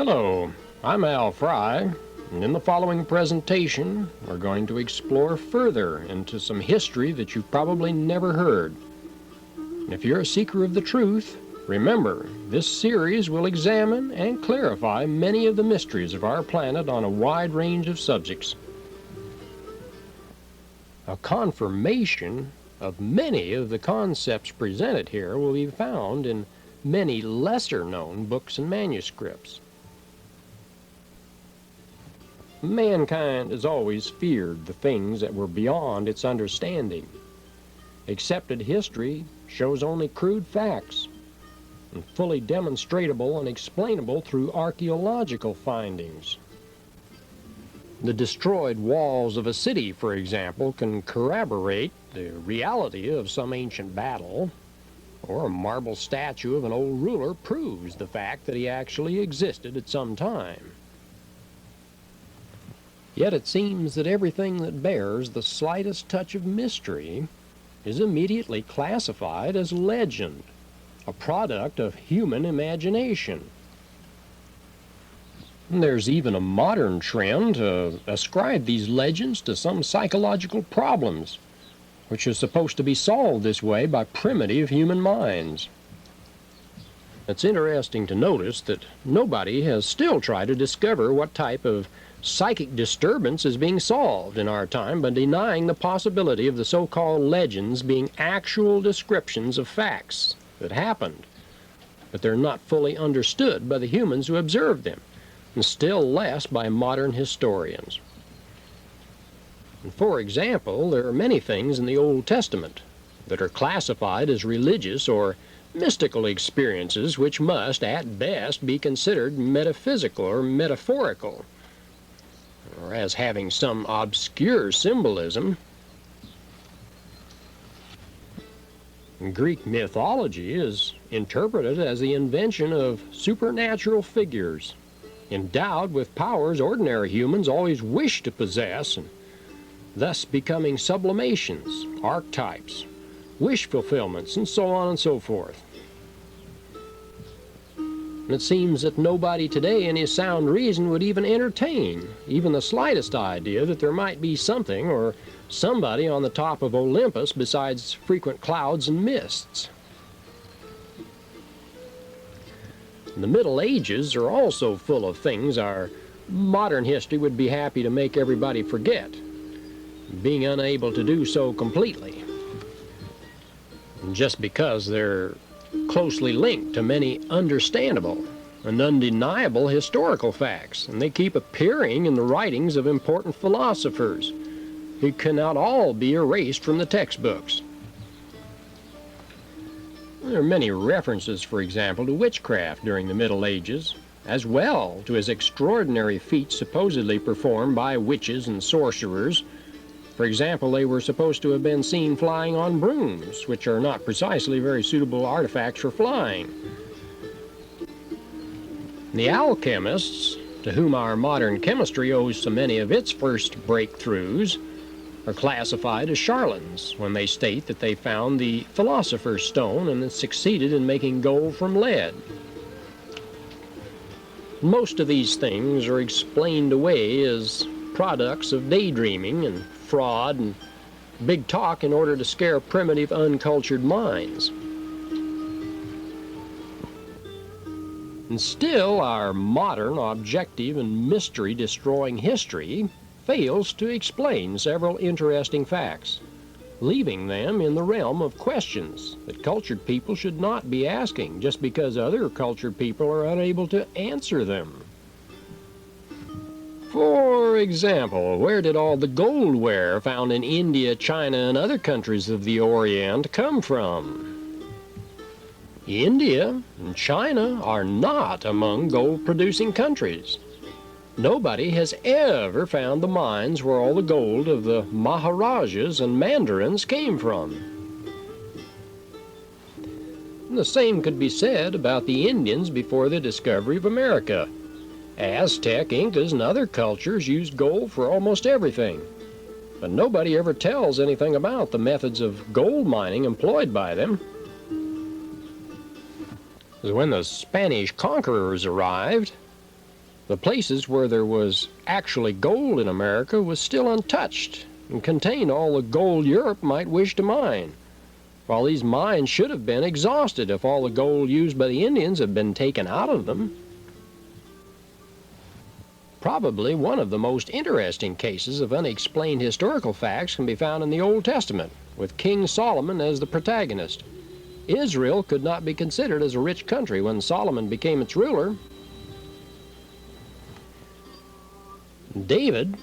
Hello, I'm Al Fry, and in the following presentation, we're going to explore further into some history that you've probably never heard. And if you're a seeker of the truth, remember, this series will examine and clarify many of the mysteries of our planet on a wide range of subjects. A confirmation of many of the concepts presented here will be found in many lesser-known books and manuscripts. Mankind has always feared the things that were beyond its understanding. Accepted history shows only crude facts, and fully demonstrable and explainable through archaeological findings. The destroyed walls of a city, for example, can corroborate the reality of some ancient battle, or a marble statue of an old ruler proves the fact that he actually existed at some time. Yet it seems that everything that bears the slightest touch of mystery is immediately classified as legend, a product of human imagination. And there's even a modern trend to ascribe these legends to some psychological problems, which are supposed to be solved this way by primitive human minds. It's interesting to notice that nobody has still tried to discover what type of psychic disturbance is being solved in our time by denying the possibility of the so-called legends being actual descriptions of facts that happened, but they're not fully understood by the humans who observed them, and still less by modern historians. And for example, there are many things in the Old Testament that are classified as religious or mystical experiences which must, at best, be considered metaphysical or metaphorical, or as having some obscure symbolism. Greek mythology is interpreted as the invention of supernatural figures, endowed with powers ordinary humans always wish to possess, and thus becoming sublimations, archetypes, wish fulfillments, and so on and so forth. And it seems that nobody today in his sound reason would even entertain even the slightest idea that there might be something or somebody on the top of Olympus besides frequent clouds and mists. The Middle Ages are also full of things our modern history would be happy to make everybody forget, being unable to do so completely. And just because they're closely linked to many understandable and undeniable historical facts, and they keep appearing in the writings of important philosophers who cannot all be erased from the textbooks. There are many references, for example, to witchcraft during the Middle Ages, as well to as extraordinary feats supposedly performed by witches and sorcerers. For example, they were supposed to have been seen flying on brooms, which are not precisely very suitable artifacts for flying. The alchemists, to whom our modern chemistry owes so many of its first breakthroughs, are classified as charlatans when they state that they found the philosopher's stone and then succeeded in making gold from lead. Most of these things are explained away as products of daydreaming and fraud and big talk in order to scare primitive, uncultured minds. And still, our modern, objective, and mystery-destroying history fails to explain several interesting facts, leaving them in the realm of questions that cultured people should not be asking just because other cultured people are unable to answer them. For example, where did all the goldware found in India, China, and other countries of the Orient come from? India and China are not among gold-producing countries. Nobody has ever found the mines where all the gold of the Maharajas and Mandarins came from. And the same could be said about the Indians before the discovery of America. Aztec, Incas, and other cultures used gold for almost everything, but nobody ever tells anything about the methods of gold mining employed by them. When the Spanish conquerors arrived, The places where there was actually gold in America was still untouched and contained all the gold Europe might wish to mine, while these mines should have been exhausted if all the gold used by the Indians had been taken out of them. Probably one of the most interesting cases of unexplained historical facts can be found in the Old Testament, with King Solomon as the protagonist. Israel could not be considered as a rich country when Solomon became its ruler. David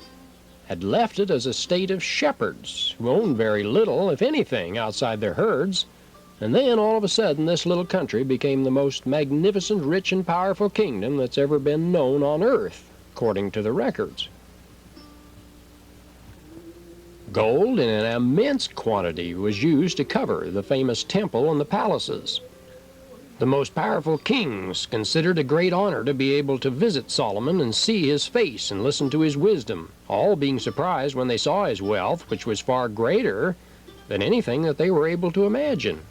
had left it as a state of shepherds who owned very little, if anything, outside their herds, and then all of a sudden this little country became the most magnificent, rich, and powerful kingdom that's ever been known on earth, according to the records. Gold in an immense quantity was used to cover the famous temple and the palaces. The most powerful kings considered a great honor to be able to visit Solomon and see his face and listen to his wisdom, all being surprised when they saw his wealth, which was far greater than anything that they were able to imagine.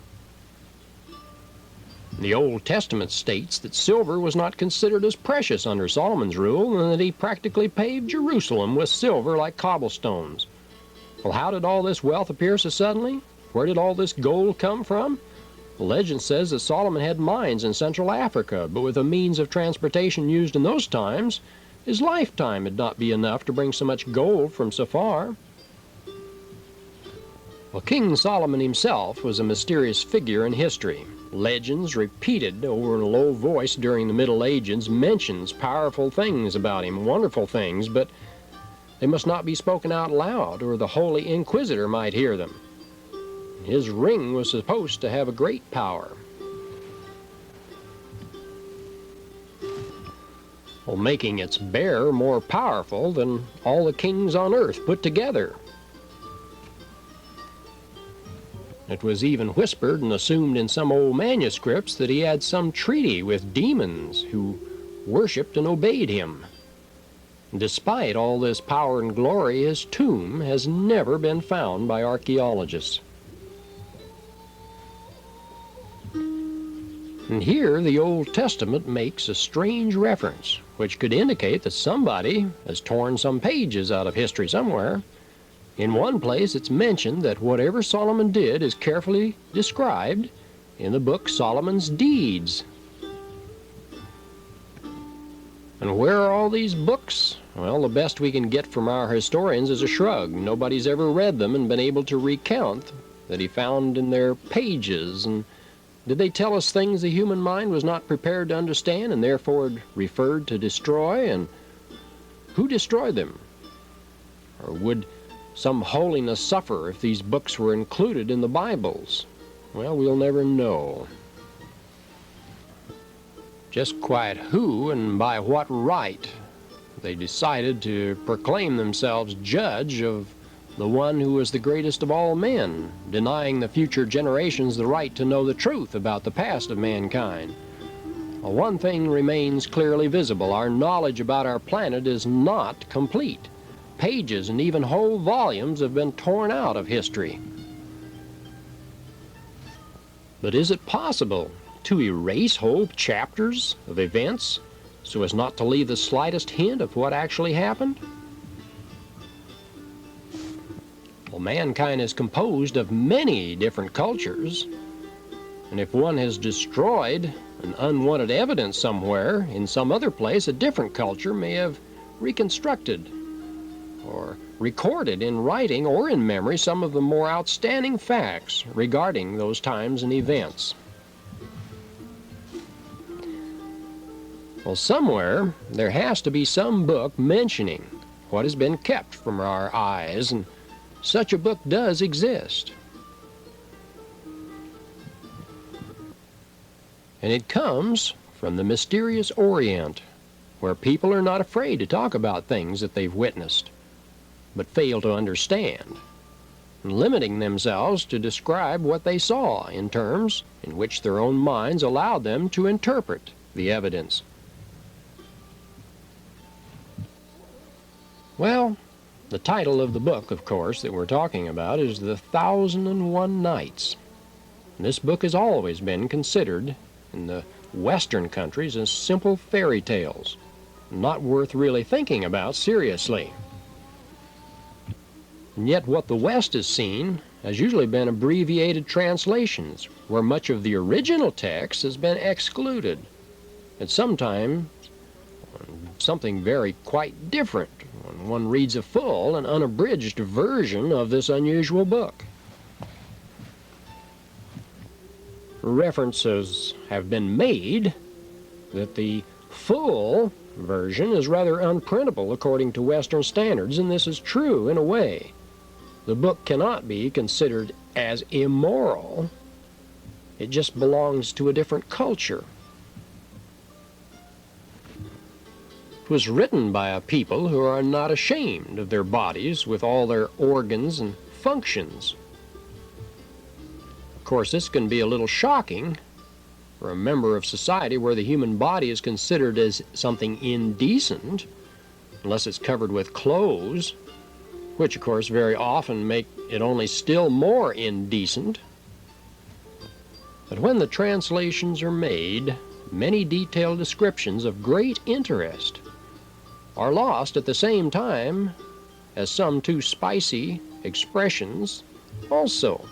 The Old Testament states that silver was not considered as precious under Solomon's rule, and that he practically paved Jerusalem with silver like cobblestones. Well, how did all this wealth appear so suddenly? Where did all this gold come from? The legend says that Solomon had mines in Central Africa, but with the means of transportation used in those times, his lifetime would not be enough to bring so much gold from so far. Well, King Solomon himself was a mysterious figure in history. Legends repeated over in a low voice during the Middle Ages mentions powerful things about him, wonderful things, but they must not be spoken out loud, or the Holy Inquisitor might hear them. His ring was supposed to have a great power. Well, making its bearer more powerful than all the kings on earth put together. It was even whispered and assumed in some old manuscripts that he had some treaty with demons who worshipped and obeyed him. Despite all this power and glory, his tomb has never been found by archaeologists. And here the Old Testament makes a strange reference, which could indicate that somebody has torn some pages out of history somewhere. In one place it's mentioned that whatever Solomon did is carefully described in the book Solomon's Deeds. And where are all these books? Well, the best we can get from our historians is a shrug. Nobody's ever read them and been able to recount that he found in their pages. And did they tell us things the human mind was not prepared to understand and therefore referred to destroy? And who destroyed them? Or would some holiness suffer if these books were included in the Bibles? Well, we'll never know. Just quite who and by what right they decided to proclaim themselves judge of the one who was the greatest of all men, denying the future generations the right to know the truth about the past of mankind. Well, one thing remains clearly visible. Our knowledge about our planet is not complete. Pages and even whole volumes have been torn out of history. But is it possible to erase whole chapters of events so as not to leave the slightest hint of what actually happened? Well, mankind is composed of many different cultures, and if one has destroyed an unwanted evidence somewhere, in some other place, a different culture may have reconstructed or recorded in writing or in memory some of the more outstanding facts regarding those times and events. Well, somewhere there has to be some book mentioning what has been kept from our eyes, and such a book does exist. And it comes from the mysterious Orient, where people are not afraid to talk about things that they've witnessed, but fail to understand, and limiting themselves to describe what they saw in terms in which their own minds allowed them to interpret the evidence. Well, the title of the book, of course, that we're talking about is The 1001 Nights. And this book has always been considered in the Western countries as simple fairy tales. not worth really thinking about seriously. And yet what the West has seen has usually been abbreviated translations, where much of the original text has been excluded, and sometimes something very quite different when one reads a full and unabridged version of this unusual book. References have been made that the full version is rather unprintable according to Western standards, and this is true in a way. The book cannot be considered as immoral. It just belongs to a different culture. It was written by a people who are not ashamed of their bodies with all their organs and functions. Of course, this can be a little shocking for a member of society where the human body is considered as something indecent, unless it's covered with clothes, which of course very often make it only still more indecent. But when the translations are made, many detailed descriptions of great interest are lost at the same time as some too spicy expressions also.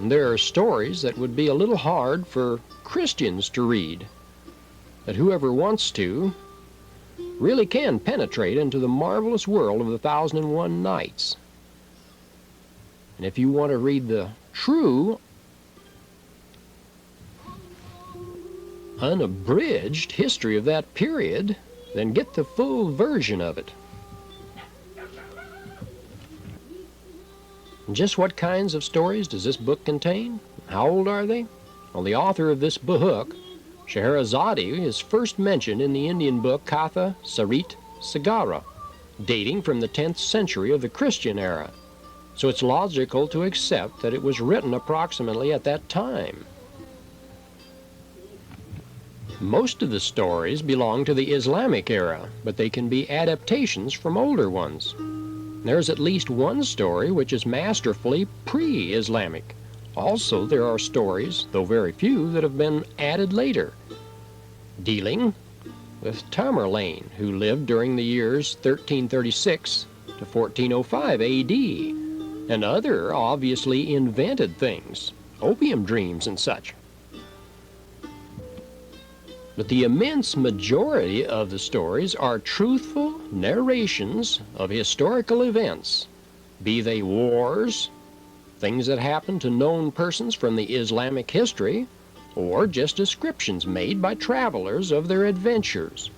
And there are stories that would be a little hard for Christians to read, that whoever wants to really can penetrate into the marvelous world of the 1001 Nights. And if you want to read the true, unabridged history of that period, then get the full version of it. And just what kinds of stories does this book contain? How old are they? Well, the author of this book, Scheherazade, is first mentioned in the Indian book Katha Sarit Sagara, dating from the 10th century of the Christian era. So it's logical to accept that it was written approximately at that time. Most of the stories belong to the Islamic era, but they can be adaptations from older ones. There's at least one story which is masterfully pre-Islamic. Also, there are stories, though very few, that have been added later, dealing with Tamerlane, who lived during the years 1336 to 1405 A.D., and other obviously invented things, opium dreams and such. But the immense majority of the stories are truthful narrations of historical events, be they wars, things that happen to known persons from the Islamic history, or just descriptions made by travelers of their adventures.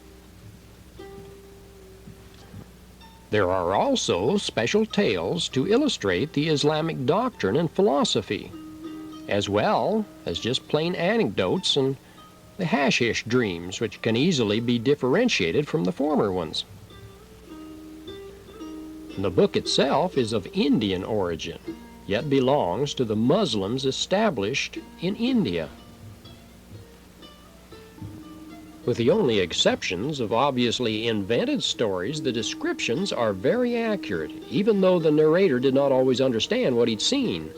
There are also special tales to illustrate the Islamic doctrine and philosophy, as well as just plain anecdotes and the hashish dreams, which can easily be differentiated from the former ones. The book itself is of Indian origin, yet belongs to the Muslims established in India. With the only exceptions of obviously invented stories, the descriptions are very accurate, even though the narrator did not always understand what he'd seen,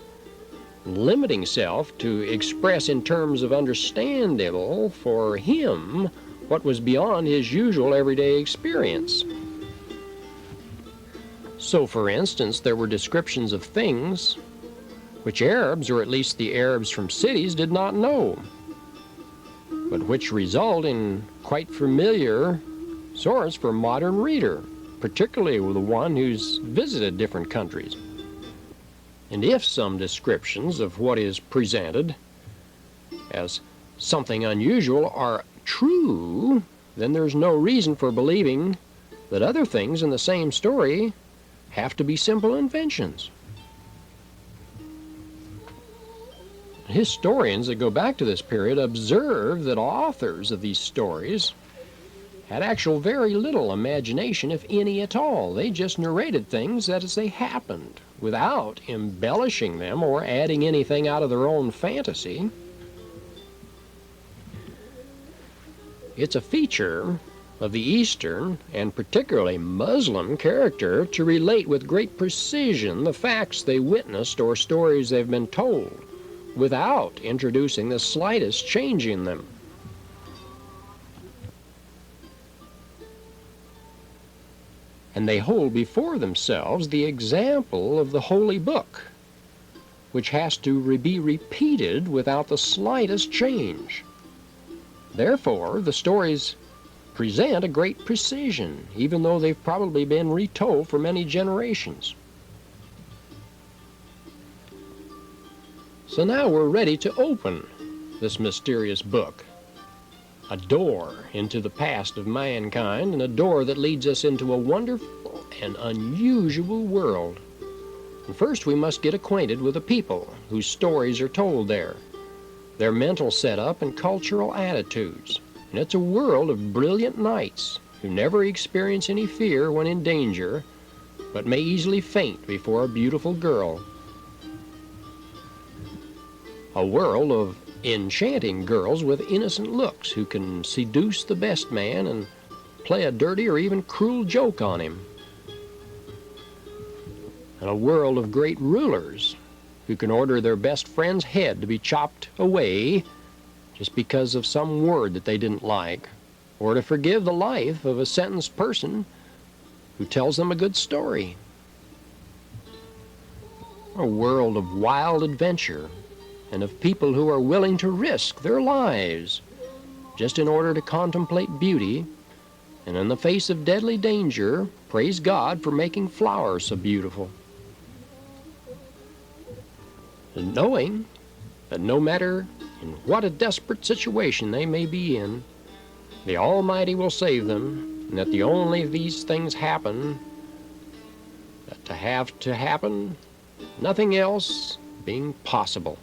limiting self to express in terms of understandable for him what was beyond his usual everyday experience. So, for instance, there were descriptions of things which Arabs, or at least the Arabs from cities, did not know, but which result in quite familiar source for a modern reader, particularly the one who's visited different countries. And if some descriptions of what is presented as something unusual are true, then there's no reason for believing that other things in the same story have to be simple inventions. Historians that go back to this period observe that authors of these stories had actual very little imagination, if any at all. They just narrated things as they happened, without embellishing them or adding anything out of their own fantasy. It's a feature of the Eastern, and particularly Muslim, character to relate with great precision the facts they witnessed or stories they've been told, without introducing the slightest change in them. and they hold before themselves the example of the Holy Book, which has to be repeated without the slightest change. Therefore, the stories present a great precision, even though they've probably been retold for many generations. So now we're ready to open this mysterious book, a door into the past of mankind, and a door that leads us into a wonderful and unusual world. And first we must get acquainted with the people whose stories are told there, their mental setup and cultural attitudes. And it's a world of brilliant knights who never experience any fear when in danger, but may easily faint before a beautiful girl. A world of enchanting girls with innocent looks who can seduce the best man and play a dirty or even cruel joke on him. And a world of great rulers who can order their best friend's head to be chopped away just because of some word that they didn't like, or to forgive the life of a sentenced person who tells them a good story. A world of wild adventure and of people who are willing to risk their lives just in order to contemplate beauty, and in the face of deadly danger, praise God for making flowers so beautiful. And knowing that no matter in what a desperate situation they may be in, the Almighty will save them, and that the only of these things happen that to have to happen, nothing else being possible.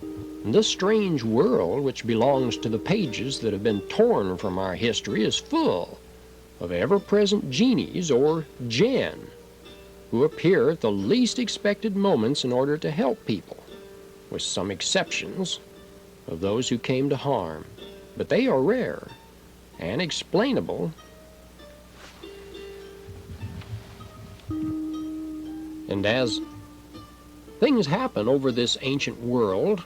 And this strange world, which belongs to the pages that have been torn from our history, is full of ever-present genies or Jinn, who appear at the least expected moments in order to help people, with some exceptions of those who came to harm. But they are rare and explainable, and as things happen over this ancient world,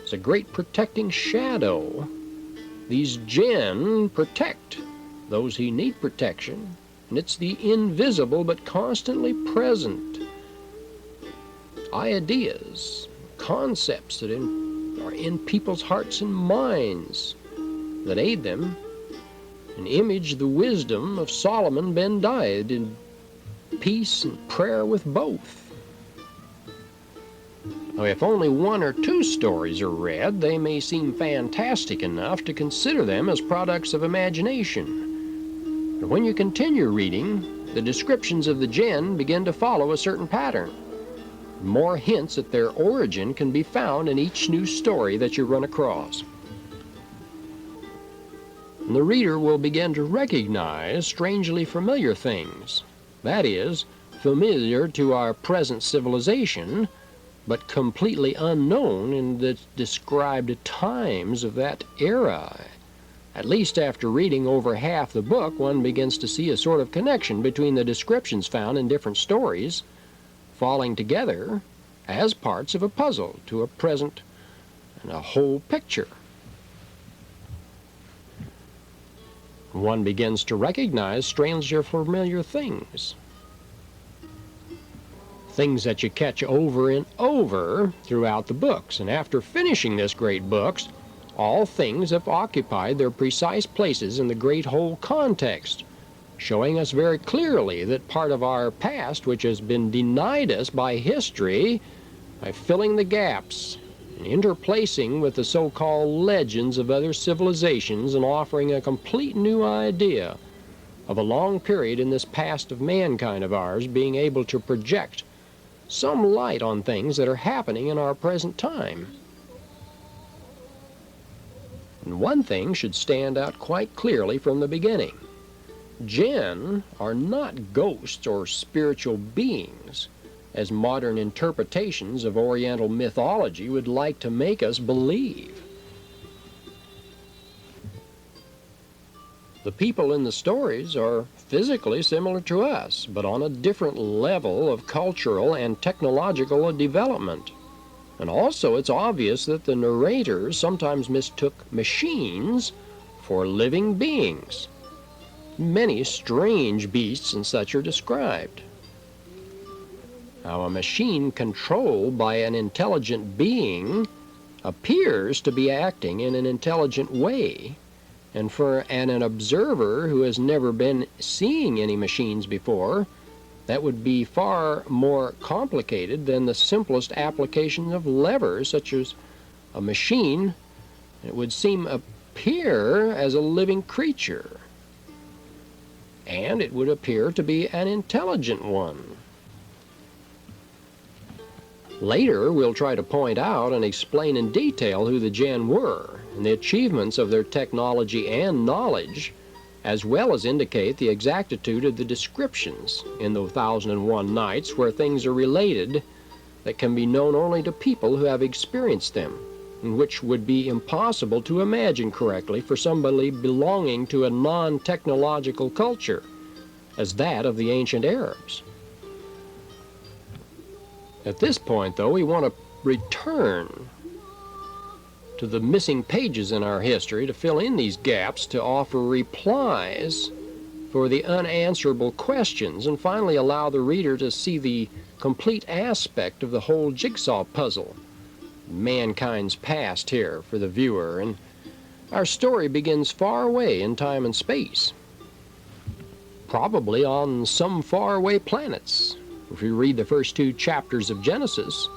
as a great protecting shadow, these Jinn protect those who need protection, and it's the invisible but constantly present ideas, concepts that are in people's hearts and minds that aid them and image the wisdom of Solomon ben David in peace and prayer with both. Now, if only one or two stories are read, they may seem fantastic enough to consider them as products of imagination. But when you continue reading, the descriptions of the Jinn begin to follow a certain pattern. More hints at their origin can be found in each new story that you run across. And the reader will begin to recognize strangely familiar things. That is, familiar to our present civilization, but completely unknown in the described times of that era. At least after reading over half the book, one begins to see a sort of connection between the descriptions found in different stories, falling together as parts of a puzzle to a present and a whole picture. One begins to recognize strangely familiar things. Things that you catch over and over throughout the books. And after finishing this great book, all things have occupied their precise places in the great whole context, showing us very clearly that part of our past, which has been denied us by history, by filling the gaps and interplacing with the so-called legends of other civilizations and offering a complete new idea of a long period in this past of mankind of ours, being able to project some light on things that are happening in our present time. And one thing should stand out quite clearly from the beginning. Jinn are not ghosts or spiritual beings, as modern interpretations of Oriental mythology would like to make us believe. The people in the stories are physically similar to us, but on a different level of cultural and technological development. And also it's obvious that the narrators sometimes mistook machines for living beings. many strange beasts and such are described. Now, a machine controlled by an intelligent being appears to be acting in an intelligent way, and for an observer who has never been seeing any machines before, that would be far more complicated than the simplest application of levers, such as a machine. It would appear as a living creature, and it would appear to be an intelligent one. Later, we'll try to point out and explain in detail who the Jinn were and the achievements of their technology and knowledge, as well as indicate the exactitude of the descriptions in the 1001 Nights, where things are related that can be known only to people who have experienced them, and which would be impossible to imagine correctly for somebody belonging to a non-technological culture, as that of the ancient Arabs. At this point, though, we want to return to the missing pages in our history to fill in these gaps, to offer replies for the unanswerable questions, and finally allow the reader to see the complete aspect of the whole jigsaw puzzle, mankind's past here for the viewer. And our story begins far away in time and space, probably on some faraway planets, if you read the first 2 chapters of Genesis,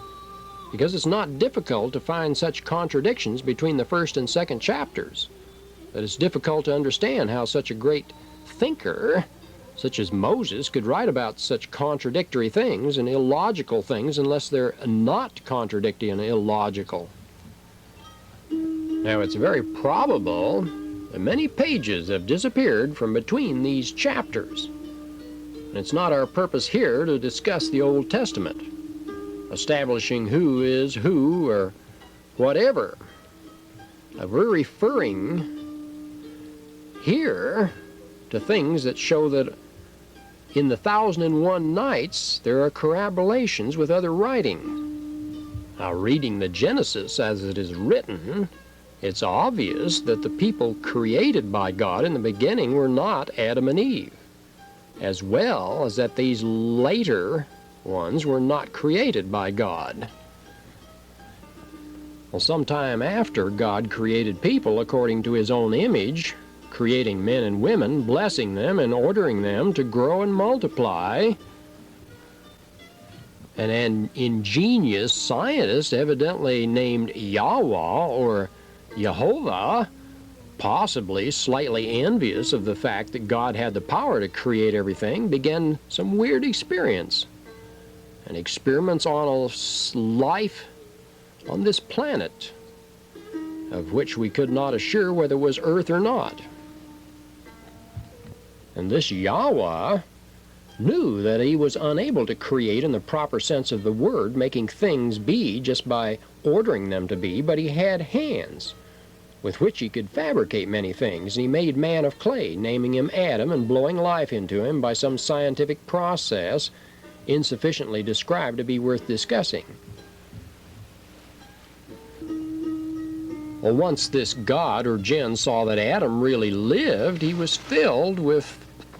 because it's not difficult to find such contradictions between the first and second chapters, that it's difficult to understand how such a great thinker such as Moses could write about such contradictory things and illogical things unless they're not contradictory and illogical. Now, it's very probable that many pages have disappeared from between these chapters. And it's not our purpose here to discuss the Old Testament, establishing who is who or whatever. We're referring here to things that show that in the 1001 Nights there are corroborations with other writing. Now, reading the Genesis as it is written, it's obvious that the people created by God in the beginning were not Adam and Eve, as well as that these later ones were not created by God. Well, sometime after God created people according to his own image, creating men and women, blessing them and ordering them to grow and multiply, an ingenious scientist evidently named Yahweh or Jehovah, possibly slightly envious of the fact that God had the power to create everything, began some weird experiments on a life on this planet, of which we could not assure whether it was Earth or not. And this Yahweh knew that he was unable to create in the proper sense of the word, making things be just by ordering them to be, but he had hands with which he could fabricate many things, and he made man of clay, naming him Adam and blowing life into him by some scientific process insufficiently described to be worth discussing. Well, once this god or Jinn saw that Adam really lived, he was filled with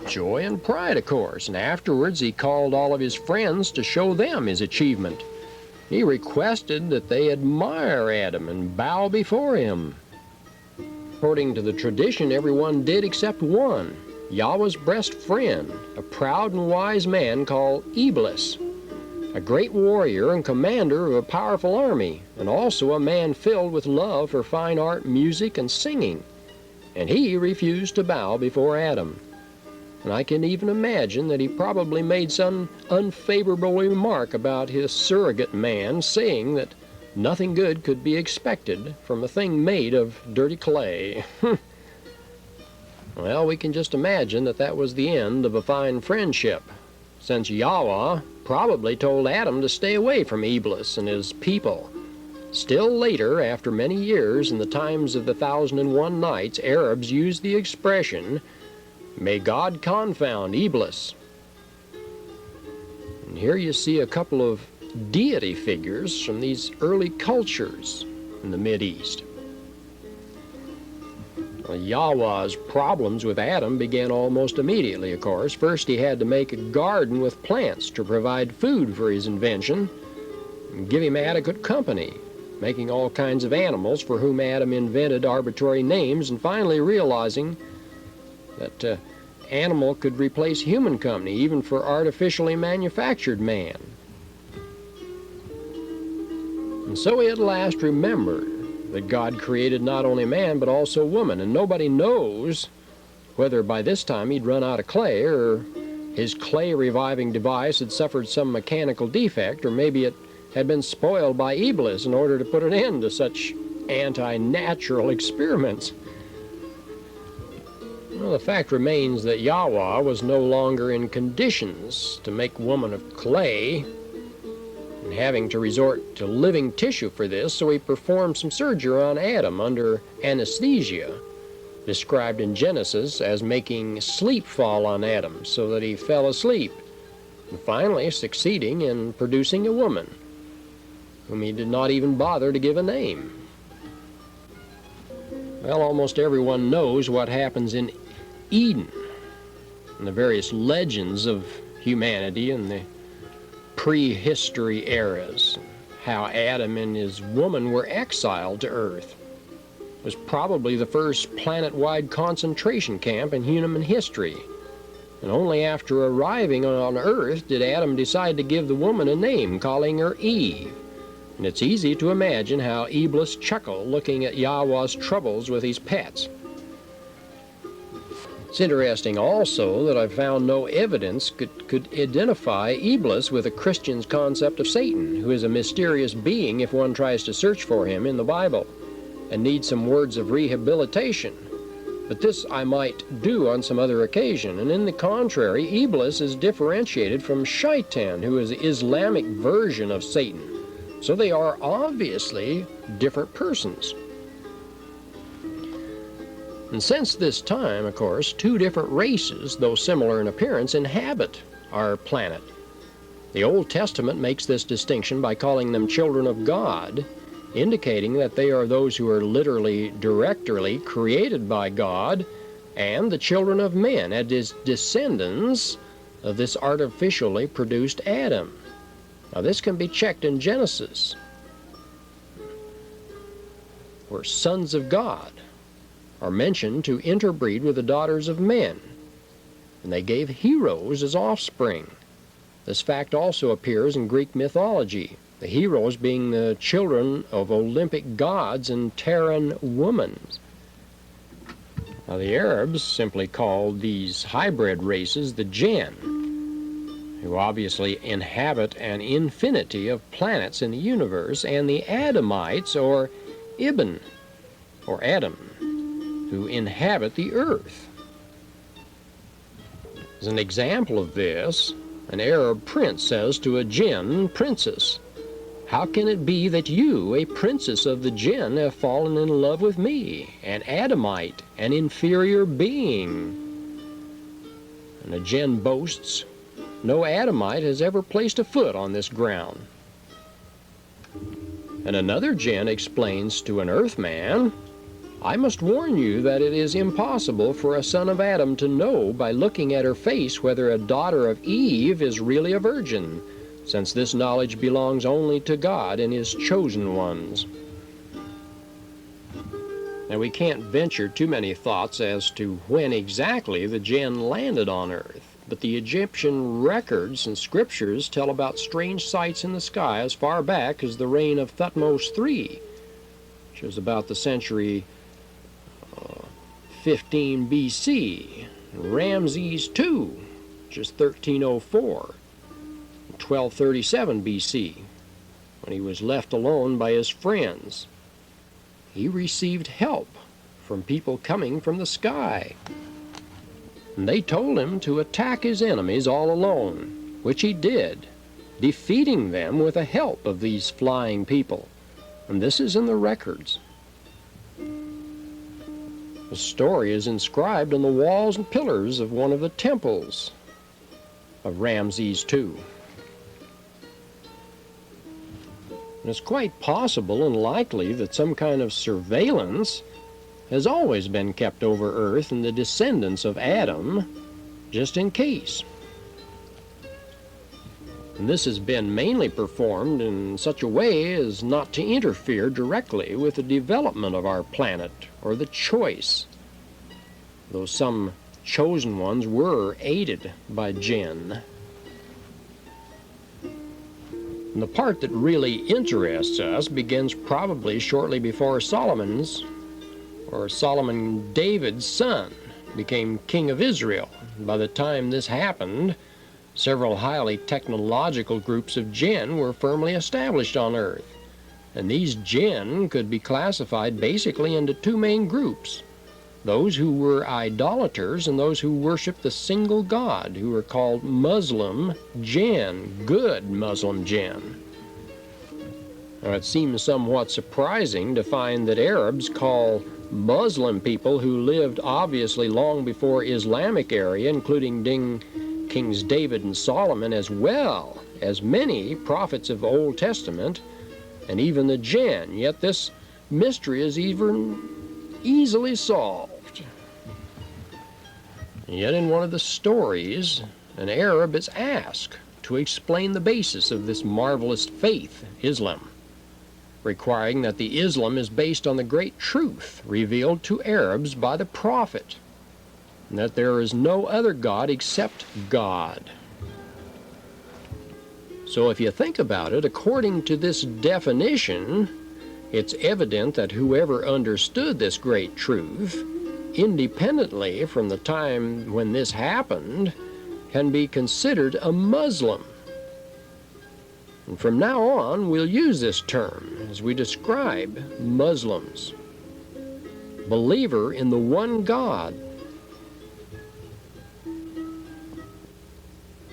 joy and pride, of course, and afterwards he called all of his friends to show them his achievement. He requested that they admire Adam and bow before him. According to the tradition, everyone did except one, Yahweh's best friend, a proud and wise man called Iblis, a great warrior and commander of a powerful army, and also a man filled with love for fine art, music, and singing. And he refused to bow before Adam. And I can even imagine that he probably made some unfavorable remark about his surrogate man, saying that nothing good could be expected from a thing made of dirty clay. Well, we can just imagine that that was the end of a fine friendship, since Yahweh probably told Adam to stay away from Iblis and his people. Still later, after many years, in the times of the 1001 Nights, Arabs used the expression, "May God confound Iblis." And here you see a couple of deity figures from these early cultures in the Mideast. Yahweh's problems with Adam began almost immediately, of course. First, he had to make a garden with plants to provide food for his invention and give him adequate company, making all kinds of animals for whom Adam invented arbitrary names, and finally realizing that animal could replace human company, even for artificially manufactured man. And so he at last remembered that God created not only man but also woman, and nobody knows whether by this time he'd run out of clay, or his clay reviving device had suffered some mechanical defect, or maybe it had been spoiled by Iblis in order to put an end to such anti-natural experiments. Well, the fact remains that Yahweh was no longer in conditions to make woman of clay, and having to resort to living tissue for this, so he performed some surgery on Adam under anesthesia, described in Genesis as making sleep fall on Adam so that he fell asleep, and finally succeeding in producing a woman whom he did not even bother to give a name. Well, almost everyone knows what happens in Eden and the various legends of humanity in the prehistory eras, how Adam and his woman were exiled to Earth. It was probably the first planet-wide concentration camp in human history, and only after arriving on Earth did Adam decide to give the woman a name, calling her Eve. And it's easy to imagine how Iblis chuckled looking at Yahweh's troubles with his pets. It's interesting also that I've found no evidence could identify Iblis with a Christian's concept of Satan, who is a mysterious being if one tries to search for him in the Bible, and needs some words of rehabilitation. But this I might do on some other occasion, and in the contrary, Iblis is differentiated from Shaitan, who is the Islamic version of Satan. So they are obviously different persons. And since this time, of course, two different races, though similar in appearance, inhabit our planet. The Old Testament makes this distinction by calling them children of God, indicating that they are those who are literally, directly created by God, and the children of men, as descendants of this artificially produced Adam. Now this can be checked in Genesis, where sons of God are mentioned to interbreed with the daughters of men, and they gave heroes as offspring. This fact also appears in Greek mythology, the heroes being the children of Olympic gods and Terran women. Now the Arabs simply called these hybrid races the Jinn, who obviously inhabit an infinity of planets in the universe, and the Adamites, or Ibn, or Adam, who inhabit the earth. As an example of this, an Arab prince says to a Jinn princess, "How can it be that you, a princess of the Jinn, have fallen in love with me, an Adamite, an inferior being?" And the Jinn boasts, "No Adamite has ever placed a foot on this ground." And another Jinn explains to an earthman, "I must warn you that it is impossible for a son of Adam to know by looking at her face whether a daughter of Eve is really a virgin, since this knowledge belongs only to God and His chosen ones." Now we can't venture too many thoughts as to when exactly the Jinn landed on Earth, but the Egyptian records and scriptures tell about strange sights in the sky as far back as the reign of Thutmose III, which was about the century 15 BC, Ramses II, which is 1304, 1237 BC, when he was left alone by his friends. He received help from people coming from the sky, and they told him to attack his enemies all alone, which he did, defeating them with the help of these flying people, and this is in the records. The story is inscribed on the walls and pillars of one of the temples of Ramses II. And it's quite possible and likely that some kind of surveillance has always been kept over earth in the descendants of Adam, just in case. And this has been mainly performed in such a way as not to interfere directly with the development of our planet or the choice, though some chosen ones were aided by Jinn. And the part that really interests us begins probably shortly before Solomon David's son became king of Israel. By the time this happened, several highly technological groups of Jinn were firmly established on Earth. And these Jinn could be classified basically into two main groups: those who were idolaters and those who worshiped the single God, who were called Muslim Jinn, good Muslim Jinn. Now, it seems somewhat surprising to find that Arabs call Muslim people who lived obviously long before Islamic era, including Kings David and Solomon, as well as many prophets of the Old Testament and even the Jinn. Yet this mystery is even easily solved. And yet in one of the stories, an Arab is asked to explain the basis of this marvelous faith, Islam, requiring that the Islam is based on the great truth revealed to Arabs by the prophet, and that there is no other God except God. So if you think about it, according to this definition, it's evident that whoever understood this great truth, independently from the time when this happened, can be considered a Muslim. And from now on, we'll use this term as we describe Muslims. Believer in the one God.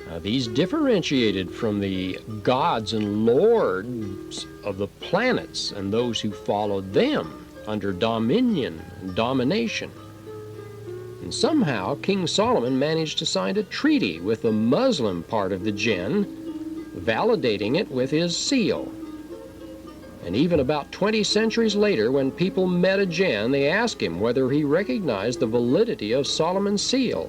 Now, these differentiated from the gods and lords of the planets and those who followed them under dominion and domination. And somehow King Solomon managed to sign a treaty with the Muslim part of the Jinn, validating it with his seal. And even about 20 centuries later, when people met a Jinn, they asked him whether he recognized the validity of Solomon's seal.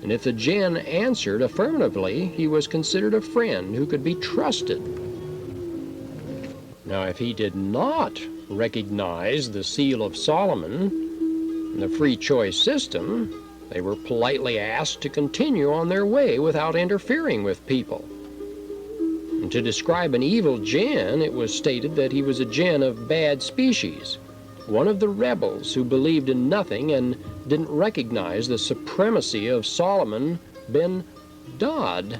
And if the Jinn answered affirmatively, he was considered a friend who could be trusted. Now, if he did not recognize the seal of Solomon and the free choice system, they were politely asked to continue on their way without interfering with people. And to describe an evil Jinn, it was stated that he was a Jinn of bad species, one of the rebels who believed in nothing and didn't recognize the supremacy of Solomon ben Dod.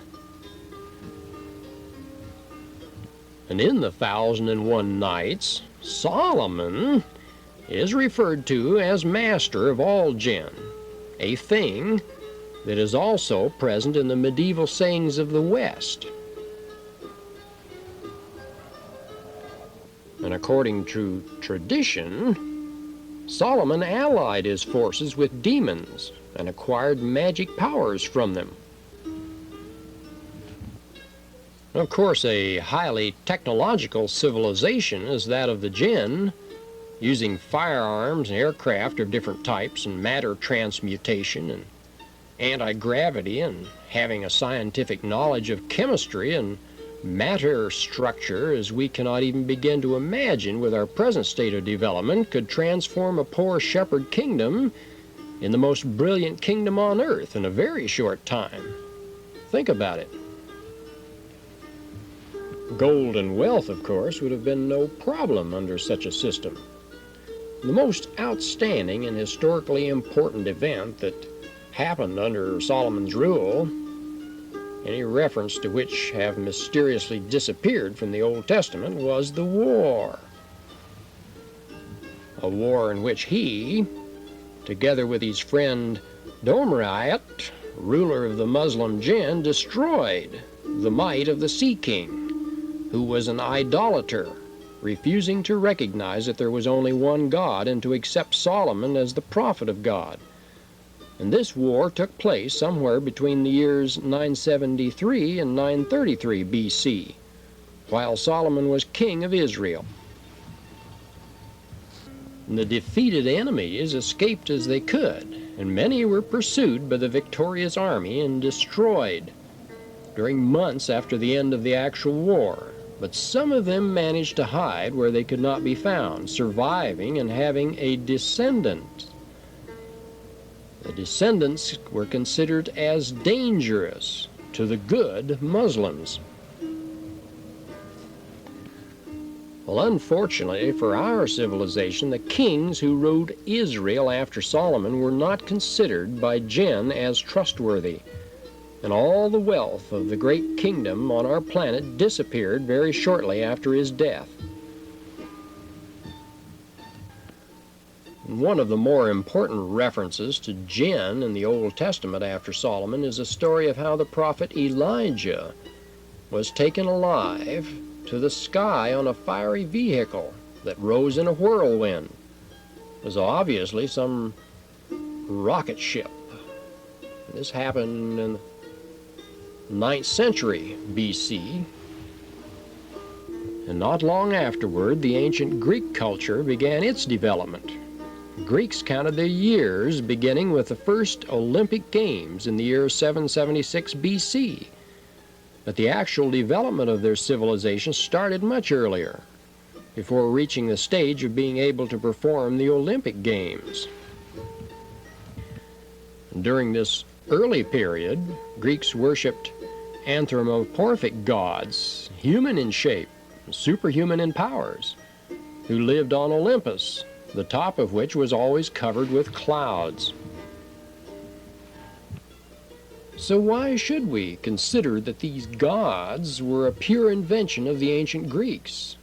And in the 1001 Nights, Solomon is referred to as master of all Jinn, a thing that is also present in the medieval sayings of the West. And according to tradition, Solomon allied his forces with demons and acquired magic powers from them. Of course, a highly technological civilization is that of the Jinn, using firearms and aircraft of different types and matter transmutation and anti-gravity, and having a scientific knowledge of chemistry and matter structure as we cannot even begin to imagine with our present state of development, could transform a poor shepherd kingdom in the most brilliant kingdom on earth in a very short time. Think about it. Gold and wealth, of course, would have been no problem under such a system. The most outstanding and historically important event that happened under Solomon's rule, any reference to which have mysteriously disappeared from the Old Testament, was the war. A war in which he, together with his friend Domriat, ruler of the Muslim Jinn, destroyed the might of the Sea King, who was an idolater, refusing to recognize that there was only one God and to accept Solomon as the prophet of God. And this war took place somewhere between the years 973 and 933 BC, while Solomon was king of Israel. The defeated enemies escaped as they could, and many were pursued by the victorious army and destroyed during months after the end of the actual war. But some of them managed to hide where they could not be found, surviving and having a descendant. The descendants were considered as dangerous to the good Muslims. Well, unfortunately for our civilization, the kings who ruled Israel after Solomon were not considered by Jinn as trustworthy, and all the wealth of the great kingdom on our planet disappeared very shortly after his death. One of the more important references to Jinn in the Old Testament after Solomon is a story of how the prophet Elijah was taken alive to the sky on a fiery vehicle that rose in a whirlwind. It was obviously some rocket ship. This happened in the 9th century BC, and not long afterward, the ancient Greek culture began its development. Greeks counted their years beginning with the first Olympic Games in the year 776 BC. But the actual development of their civilization started much earlier, before reaching the stage of being able to perform the Olympic Games. During this early period, Greeks worshipped anthropomorphic gods, human in shape, superhuman in powers, who lived on Olympus, the top of which was always covered with clouds. So why should we consider that these gods were a pure invention of the ancient Greeks?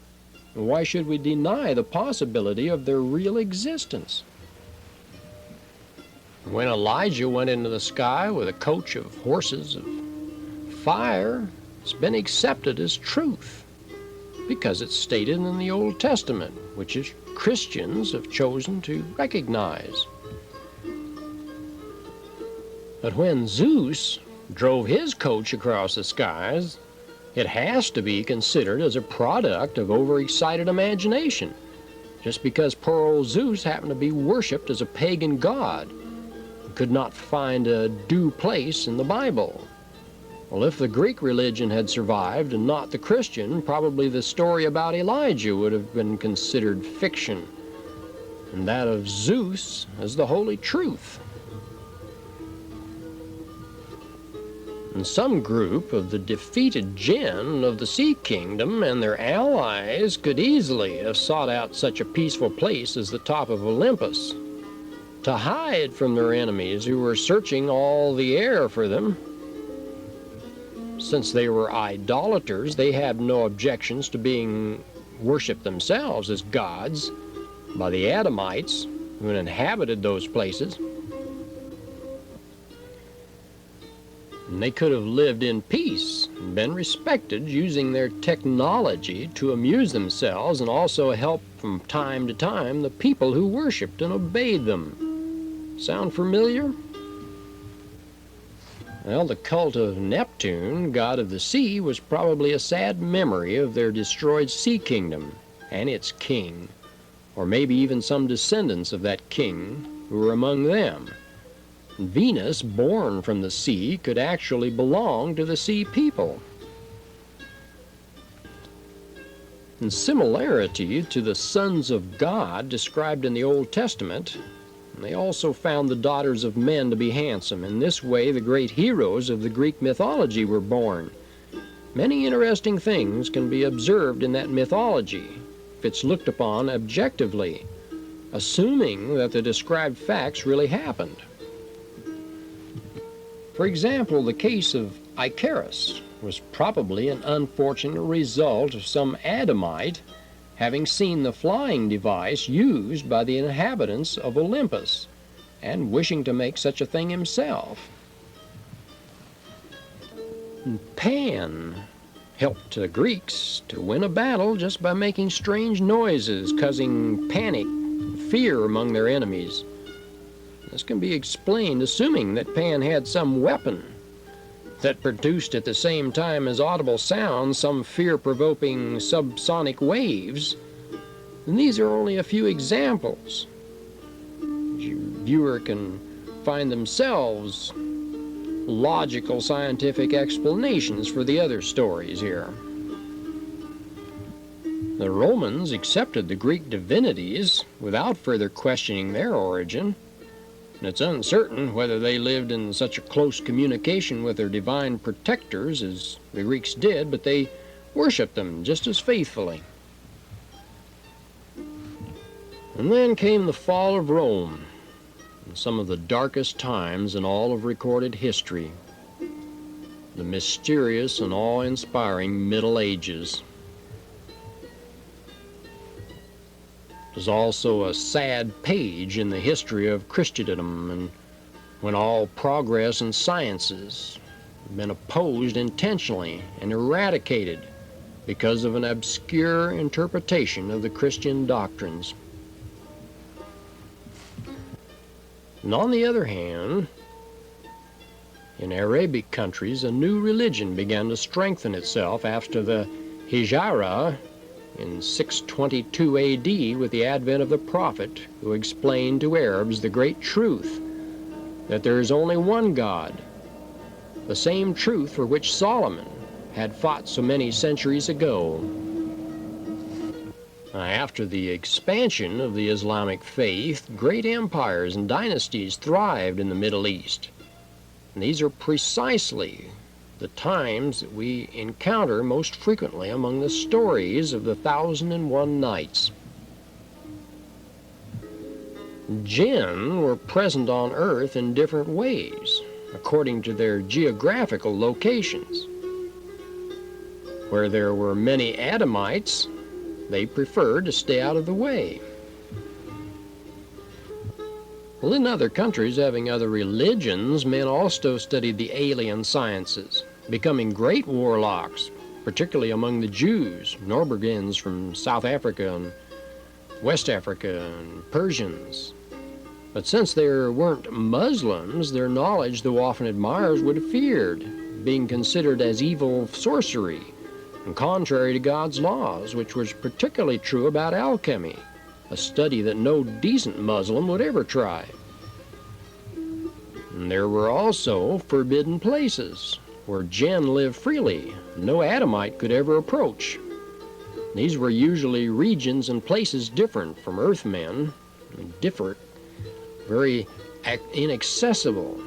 And why should we deny the possibility of their real existence? When Elijah went into the sky with a coach of horses of fire, it's been accepted as truth because it's stated in the Old Testament, which is Christians have chosen to recognize. But when Zeus drove his coach across the skies, it has to be considered as a product of overexcited imagination, just because poor old Zeus happened to be worshipped as a pagan god and could not find a due place in the Bible. Well, if the Greek religion had survived and not the Christian, probably the story about Elijah would have been considered fiction, and that of Zeus as the holy truth. And some group of the defeated Jinn of the Sea Kingdom and their allies could easily have sought out such a peaceful place as the top of Olympus to hide from their enemies who were searching all the air for them. Since they were idolaters, they had no objections to being worshipped themselves as gods by the Adamites who inhabited those places. And they could have lived in peace and been respected, using their technology to amuse themselves and also help from time to time the people who worshipped and obeyed them. Sound familiar? Well, the cult of Neptune, god of the sea, was probably a sad memory of their destroyed sea kingdom and its king, or maybe even some descendants of that king who were among them. Venus, born from the sea, could actually belong to the sea people. In similarity to the sons of God described in the Old Testament, they also found the daughters of men to be handsome. In this way, the great heroes of the Greek mythology were born. Many interesting things can be observed in that mythology if it's looked upon objectively, assuming that the described facts really happened. For example, the case of Icarus was probably an unfortunate result of some Adamite having seen the flying device used by the inhabitants of Olympus and wishing to make such a thing himself. And Pan helped the Greeks to win a battle just by making strange noises, causing panic and fear among their enemies. This can be explained assuming that Pan had some weapon that produced at the same time as audible sounds some fear-provoking subsonic waves And these are only a few examples. The viewer can find themselves logical scientific explanations for the other stories here. The Romans accepted the Greek divinities without further questioning their origin, and it's uncertain whether they lived in such a close communication with their divine protectors as the Greeks did, but they worshipped them just as faithfully. And then came the fall of Rome, and some of the darkest times in all of recorded history, the mysterious and awe-inspiring Middle Ages. It was also a sad page in the history of Christendom, and when all progress in sciences had been opposed intentionally and eradicated because of an obscure interpretation of the Christian doctrines. And on the other hand, in Arabic countries, a new religion began to strengthen itself after the Hijra in 622 AD with the advent of the prophet who explained to Arabs the great truth that there is only one God, the same truth for which Solomon had fought so many centuries ago. After the expansion of the Islamic faith, great empires and dynasties thrived in the Middle East. And these are precisely the times that we encounter most frequently among the stories of the 1001 Nights. Jinn were present on Earth in different ways, according to their geographical locations. Where there were many Adamites, they preferred to stay out of the way. Well, in other countries having other religions, men also studied the alien sciences, becoming great warlocks, particularly among the Jews, Norbergens from South Africa and West Africa, and Persians. But since they weren't Muslims, their knowledge, though often admirers, would have feared, being considered as evil sorcery and contrary to God's laws, which was particularly true about alchemy, a study that no decent Muslim would ever try. And there were also forbidden places where Jinn lived freely, no Adamite could ever approach. These were usually regions and places different from Earthmen, different, very inaccessible.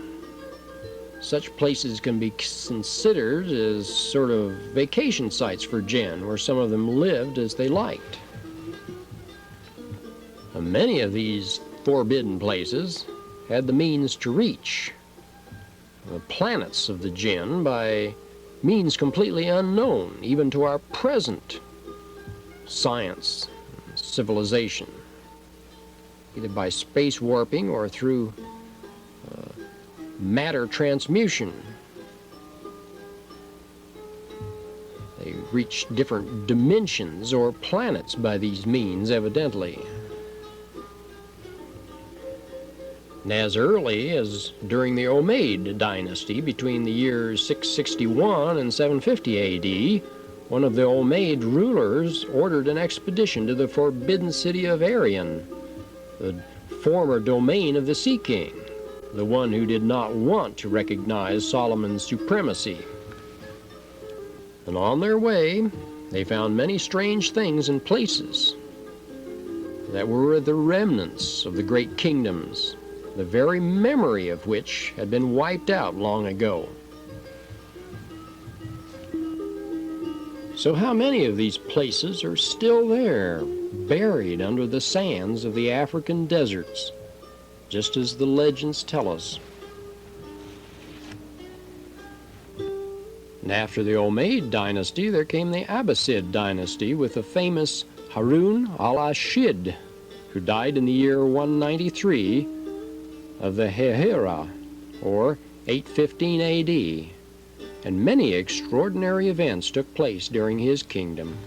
Such places can be considered as sort of vacation sites for Jinn, where some of them lived as they liked. And many of these forbidden places had the means to reach the planets of the Jinn by means completely unknown even to our present science and civilization, either by space warping or through matter transmutation. They reached different dimensions or planets by these means, evidently. And as early as during the Umayyad dynasty, between the years 661 and 750 AD, one of the Umayyad rulers ordered an expedition to the forbidden city of Arian, the former domain of the Sea King, the one who did not want to recognize Solomon's supremacy. And on their way, they found many strange things and places that were the remnants of the great kingdoms, the very memory of which had been wiped out long ago. So how many of these places are still there, buried under the sands of the African deserts, just as the legends tell us? And after the Umayyad dynasty, there came the Abbasid dynasty with the famous Harun al-Rashid, who died in the year 193 of the Hijra, or 815 AD, and many extraordinary events took place during his kingdom.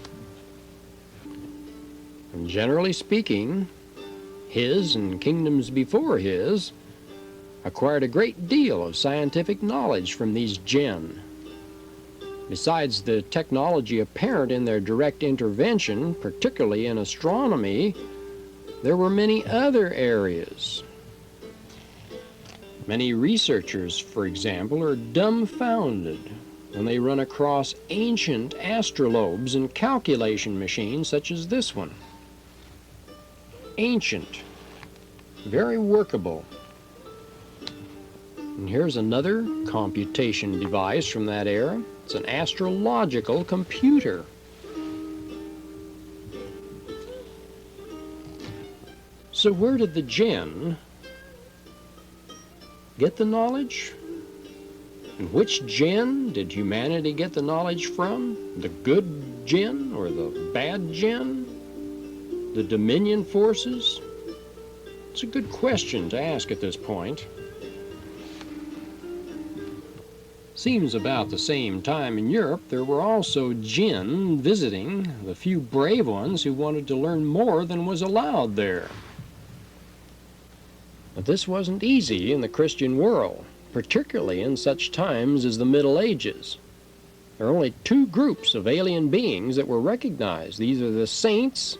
And generally speaking, his and kingdoms before his acquired a great deal of scientific knowledge from these Jinn. Besides the technology apparent in their direct intervention, particularly in astronomy, there were many other areas. Many researchers, for example, are dumbfounded when they run across ancient astrolabes and calculation machines such as this one. Ancient, very workable. And here's another computation device from that era. It's an astrological computer. So where did the Jinn get the knowledge? And which Jinn did humanity get the knowledge from? The good Jinn or the bad Jinn? The Dominion forces? It's a good question to ask at this point. Seems about the same time in Europe there were also Jinn visiting the few brave ones who wanted to learn more than was allowed there. But this wasn't easy in the Christian world, particularly in such times as the Middle Ages. There are only two groups of alien beings that were recognized. These are the saints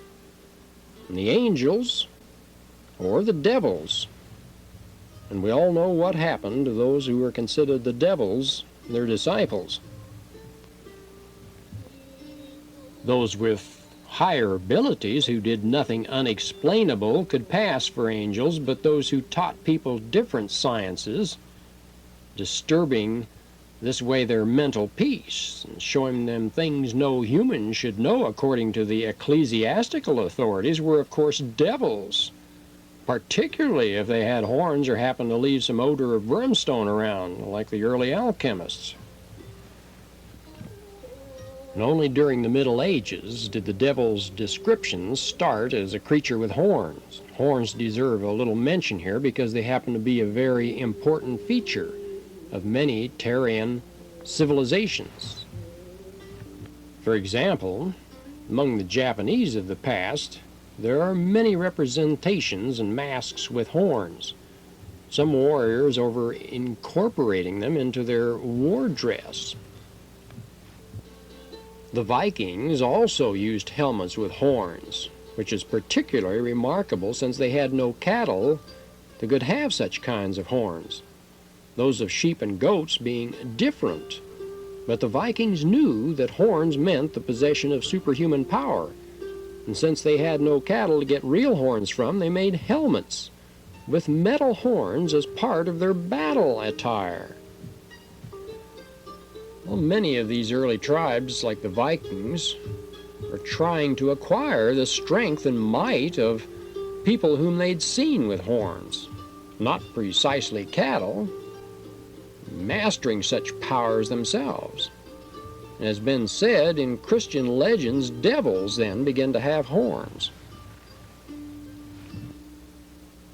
and the angels, or the devils. And we all know what happened to those who were considered the devils, their disciples. Those with higher abilities who did nothing unexplainable could pass for angels, but those who taught people different sciences, disturbing this way their mental peace and showing them things no human should know according to the ecclesiastical authorities, were of course devils, particularly if they had horns or happened to leave some odor of brimstone around, like the early alchemists. And only during the Middle Ages did the devil's descriptions start as a creature with horns. Horns deserve a little mention here because they happen to be a very important feature of many Terran civilizations. For example, among the Japanese of the past, there are many representations and masks with horns. Some warriors over incorporating them into their war dress. The Vikings also used helmets with horns, which is particularly remarkable since they had no cattle that could have such kinds of horns, those of sheep and goats being different. But the Vikings knew that horns meant the possession of superhuman power, and since they had no cattle to get real horns from, they made helmets with metal horns as part of their battle attire. Well, many of these early tribes, like the Vikings, were trying to acquire the strength and might of people whom they'd seen with horns. Not precisely cattle, mastering such powers themselves. It has been said in Christian legends, devils then begin to have horns.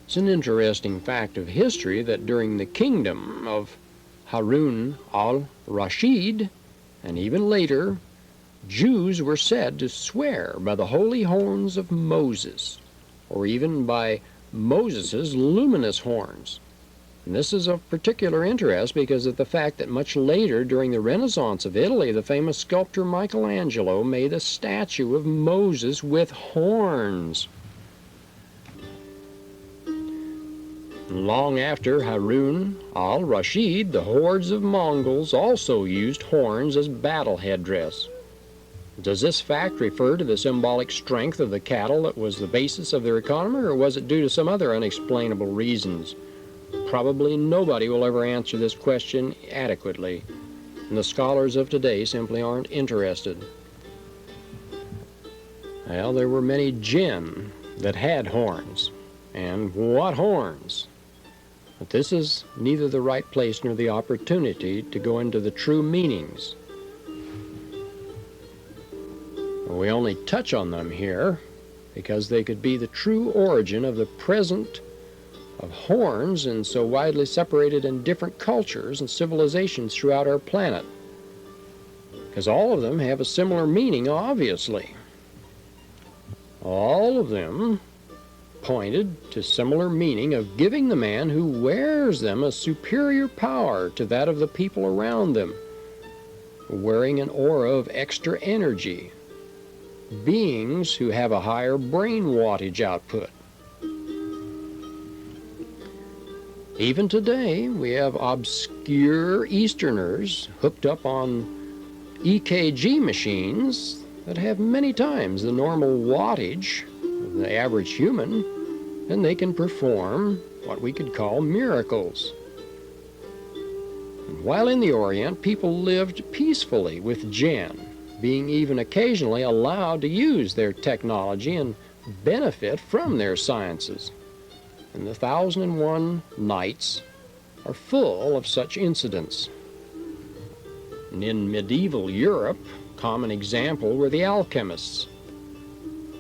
It's an interesting fact of history that during the kingdom of Harun al-Rashid, and even later, Jews were said to swear by the holy horns of Moses, or even by Moses' luminous horns. And this is of particular interest because of the fact that much later, during the Renaissance of Italy, the famous sculptor Michelangelo made a statue of Moses with horns. Long after Harun al-Rashid, the hordes of Mongols also used horns as battle headdress. Does this fact refer to the symbolic strength of the cattle that was the basis of their economy, or was it due to some other unexplainable reasons? Probably nobody will ever answer this question adequately, and the scholars of today simply aren't interested. Well, there were many Jinn that had horns, and what horns! But this is neither the right place nor the opportunity to go into the true meanings. We only touch on them here because they could be the true origin of the present of horns, and so widely separated in different cultures and civilizations throughout our planet. Because all of them have a similar meaning, obviously. All of them pointed to similar meaning of giving the man who wears them a superior power to that of the people around them. wearing an aura of extra energy, beings who have a higher brain wattage output. Even today, we have obscure Easterners hooked up on EKG machines that have many times the normal wattage of the average human, and they can perform what we could call miracles. And while in the Orient, people lived peacefully with Jinn, being even occasionally allowed to use their technology and benefit from their sciences. And the 1001 Nights are full of such incidents. And in medieval Europe, a common example were the alchemists.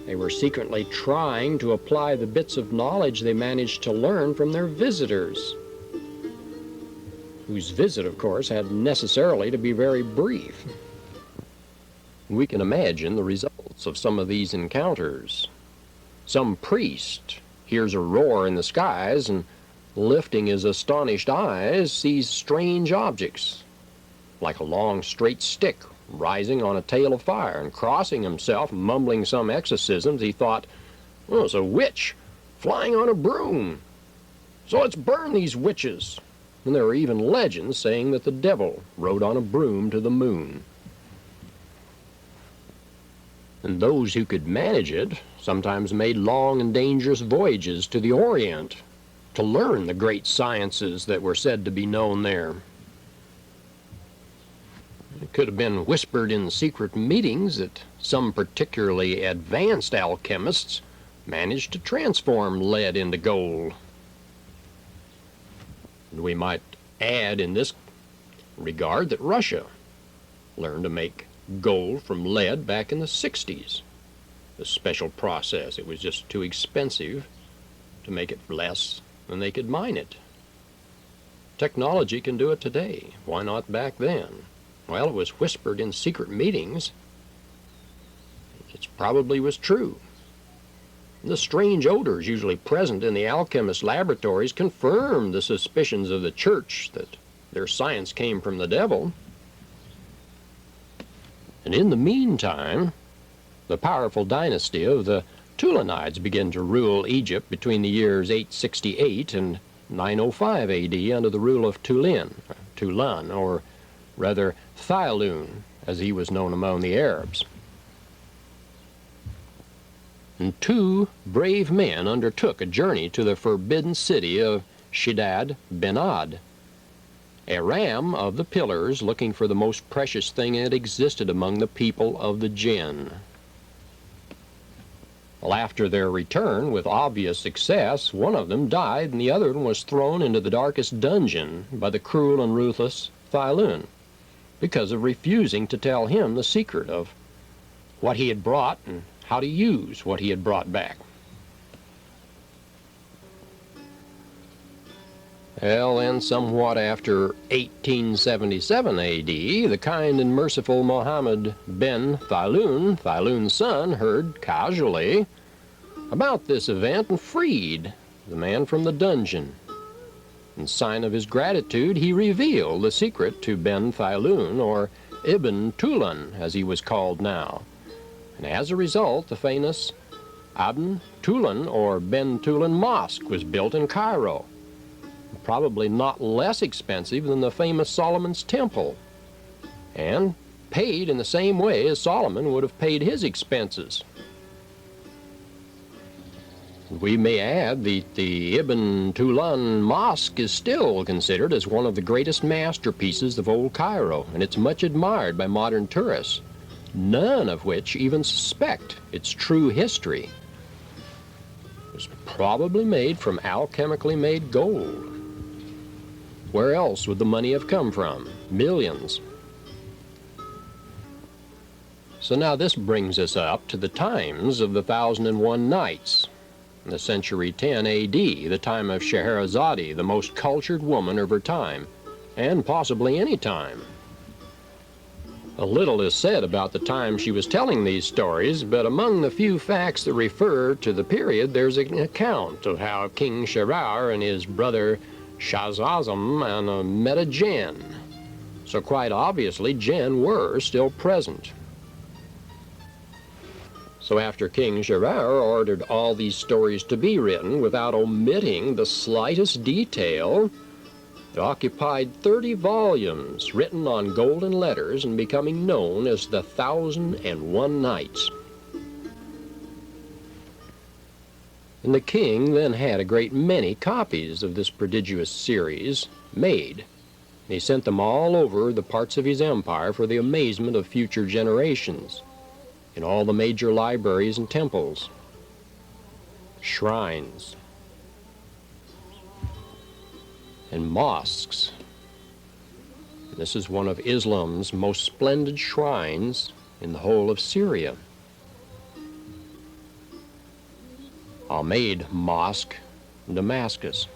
They were secretly trying to apply the bits of knowledge they managed to learn from their visitors, whose visit, of course, had necessarily to be very brief. We can imagine the results of some of these encounters. Some priest hears a roar in the skies and, lifting his astonished eyes, sees strange objects, like a long straight stick rising on a tail of fire, and crossing himself, mumbling some exorcisms, he thought, "Oh, it's a witch flying on a broom. So let's burn these witches." And there are even legends saying that the devil rode on a broom to the moon. And those who could manage it sometimes made long and dangerous voyages to the Orient to learn the great sciences that were said to be known there. It could have been whispered in secret meetings that some particularly advanced alchemists managed to transform lead into gold. And we might add in this regard that Russia learned to make gold from lead back in the 60s. A special process. It was just too expensive to make it less than they could mine it. Technology can do it today. Why not back then? Well, it was whispered in secret meetings. It probably was true. The strange odors usually present in the alchemist laboratories confirmed the suspicions of the church that their science came from the devil. And in the meantime, the powerful dynasty of the Tulanides began to rule Egypt between the years 868 and 905 AD under the rule of Tulan, or rather Thyalun, as he was known among the Arabs. And two brave men undertook a journey to the forbidden city of Shidad Benad, a ram of the pillars, looking for the most precious thing that existed among the people of the Jinn. Well, after their return with obvious success, one of them died and the other one was thrown into the darkest dungeon by the cruel and ruthless Thyalun because of refusing to tell him the secret of what he had brought and how to use what he had brought back. Well, then, somewhat after 1877 A.D., the kind and merciful Mohammed ben Thyalun, Thyalun's son, heard casually about this event and freed the man from the dungeon. In sign of his gratitude, he revealed the secret to Ben Thyalun, or Ibn Tulan, as he was called now. And as a result, the famous Ibn Tulan, or Ben Tulan Mosque, was built in Cairo, probably not less expensive than the famous Solomon's Temple, and paid in the same way as Solomon would have paid his expenses. We may add that the Ibn Tulan Mosque is still considered as one of the greatest masterpieces of old Cairo, and it's much admired by modern tourists, none of which even suspect its true history. It was probably made from alchemically made gold. Where else would the money have come from? Millions. So now this brings us up to the times of the 1001 Nights, in the century 10 A.D., the time of Scheherazade, the most cultured woman of her time, and possibly any time. A little is said about the time she was telling these stories, but among the few facts that refer to the period, there's an account of how King Sherar and his brother Shazazam met a Jinn, So quite obviously, Jinn were still present. So after King Gerar ordered all these stories to be written without omitting the slightest detail, it occupied 30 volumes written on golden letters and becoming known as the 1001 Nights. And the king then had a great many copies of this prodigious series made. He sent them all over the parts of his empire for the amazement of future generations, in all the major libraries and temples, shrines, and mosques. This is one of Islam's most splendid shrines in the whole of Syria. Al-Maid Mosque in Damascus.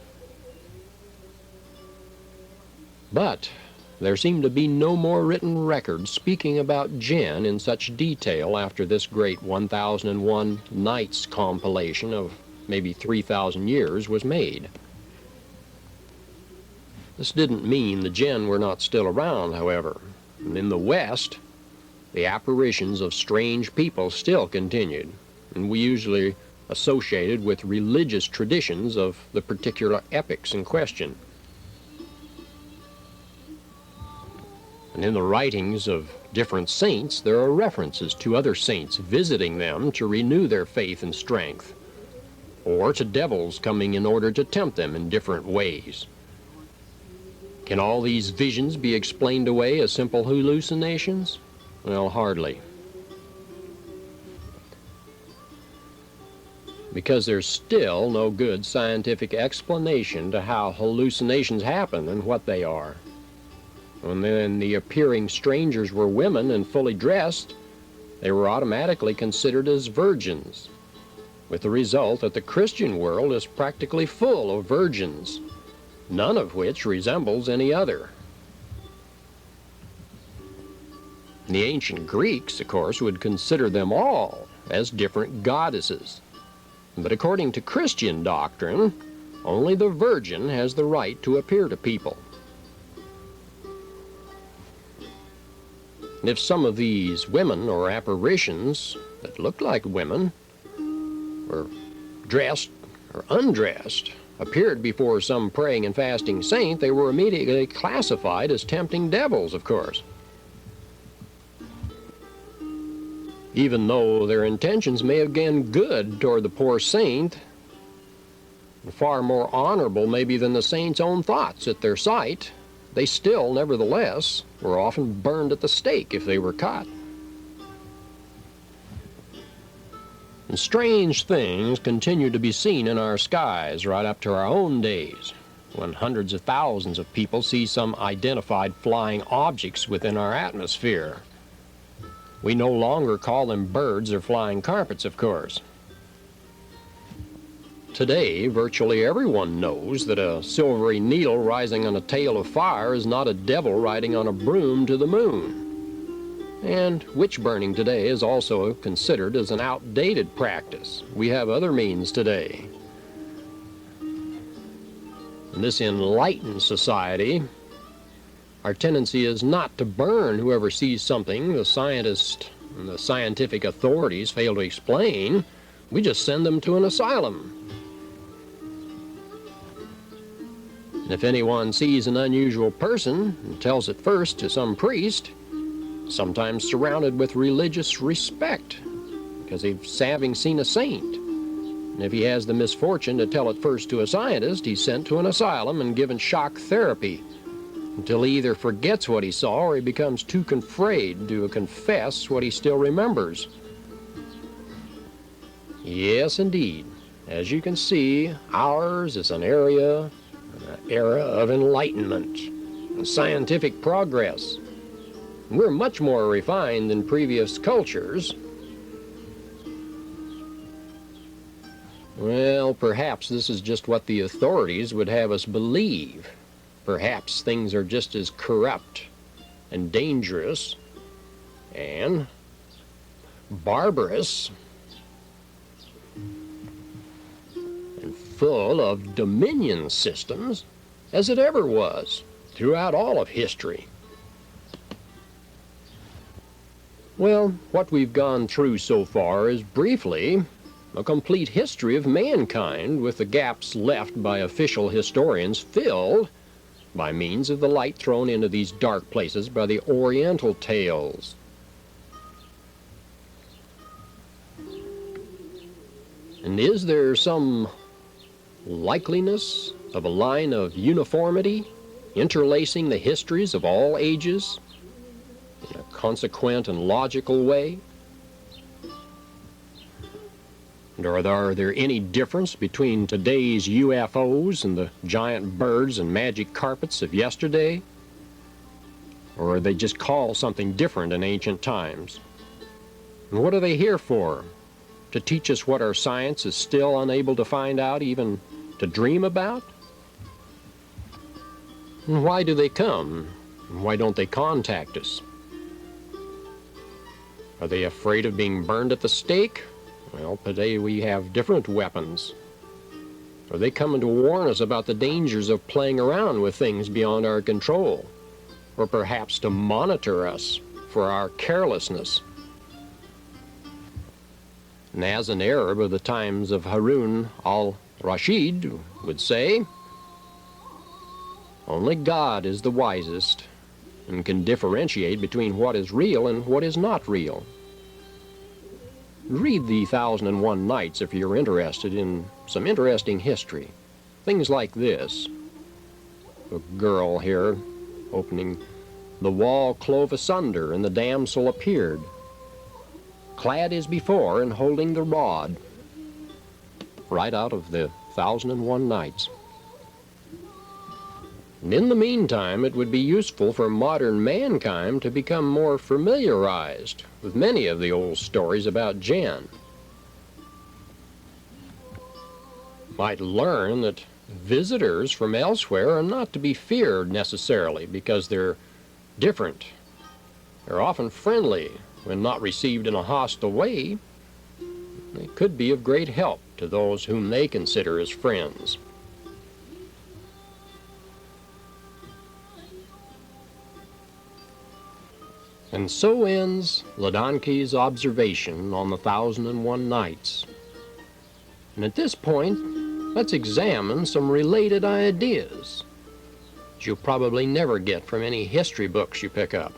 But there seem to be no more written records speaking about Jinn in such detail after this great 1001 Nights compilation of maybe 3,000 years was made. This didn't mean the Jinn were not still around, however. And in the West, the apparitions of strange people still continued, and we usually associated with religious traditions of the particular epochs in question. And in the writings of different saints, there are references to other saints visiting them to renew their faith and strength, or to devils coming in order to tempt them in different ways. Can all these visions be explained away as simple hallucinations? Well, hardly. Because there's still no good scientific explanation to how hallucinations happen and what they are. When then the appearing strangers were women and fully dressed, they were automatically considered as virgins, with the result that the Christian world is practically full of virgins, none of which resembles any other. The ancient Greeks, of course, would consider them all as different goddesses. But according to Christian doctrine, only the virgin has the right to appear to people. And if some of these women or apparitions that looked like women were dressed or undressed appeared before some praying and fasting saint, they were immediately classified as tempting devils, of course. Even though their intentions may have been good toward the poor saint, far more honorable maybe than the saint's own thoughts at their sight, they still, nevertheless, were often burned at the stake if they were caught. And strange things continue to be seen in our skies right up to our own days, when hundreds of thousands of people see some identified flying objects within our atmosphere. We no longer call them birds or flying carpets, of course. Today, virtually everyone knows that a silvery needle rising on a tail of fire is not a devil riding on a broom to the moon. And witch burning today is also considered as an outdated practice. We have other means today. In this enlightened society, our tendency is not to burn whoever sees something the scientists and the scientific authorities fail to explain. We just send them to an asylum. And if anyone sees an unusual person and tells it first to some priest, sometimes surrounded with religious respect, because he's having seen a saint. And if he has the misfortune to tell it first to a scientist, he's sent to an asylum and given shock therapy until he either forgets what he saw or he becomes too afraid to confess what he still remembers. Yes, indeed. As you can see, ours is an era of enlightenment and scientific progress. We're much more refined than previous cultures. Well, perhaps this is just what the authorities would have us believe. Perhaps things are just as corrupt and dangerous and barbarous and full of dominion systems as it ever was throughout all of history. Well, what we've gone through so far is briefly a complete history of mankind, with the gaps left by official historians filled by means of the light thrown into these dark places by the Oriental tales. And is there some likeliness of a line of uniformity interlacing the histories of all ages in a consequent and logical way? And are there any difference between today's UFOs and the giant birds and magic carpets of yesterday? Or are they just called something different in ancient times? And what are they here for? To teach us what our science is still unable to find out, even to dream about? And why do they come? And why don't they contact us? Are they afraid of being burned at the stake? Well, today we have different weapons. Are they coming to warn us about the dangers of playing around with things beyond our control? Or perhaps to monitor us for our carelessness? And as an Arab of the times of Harun al-Rashid would say, only God is the wisest and can differentiate between what is real and what is not real. Read the 1001 Nights if you're interested in some interesting history. Things like this. A girl here opening, the wall clove asunder and the damsel appeared, clad as before and holding the rod. Right out of the 1001 Nights. And in the meantime, it would be useful for modern mankind to become more familiarized with many of the old stories about Jinn. Might learn that visitors from elsewhere are not to be feared necessarily because they're different. They're often friendly when not received in a hostile way. They could be of great help to those whom they consider as friends. And so ends Ladonke's observation on the 1001 Nights. And at this point, let's examine some related ideas that you'll probably never get from any history books you pick up.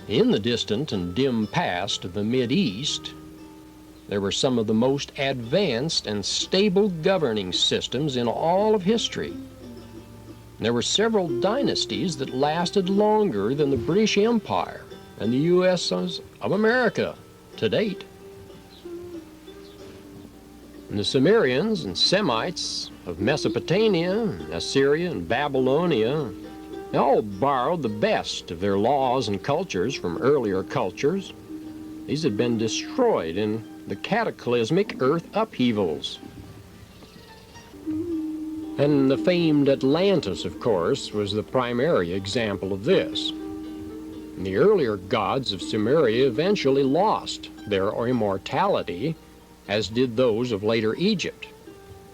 In the distant and dim past of the Mideast, there were some of the most advanced and stable governing systems in all of history. There were several dynasties that lasted longer than the British Empire and the U.S. of America to date. And the Sumerians and Semites of Mesopotamia, Assyria, and Babylonia, they all borrowed the best of their laws and cultures from earlier cultures. These had been destroyed in the cataclysmic earth upheavals. And the famed Atlantis, of course, was the primary example of this. And the earlier gods of Sumeria eventually lost their immortality, as did those of later Egypt.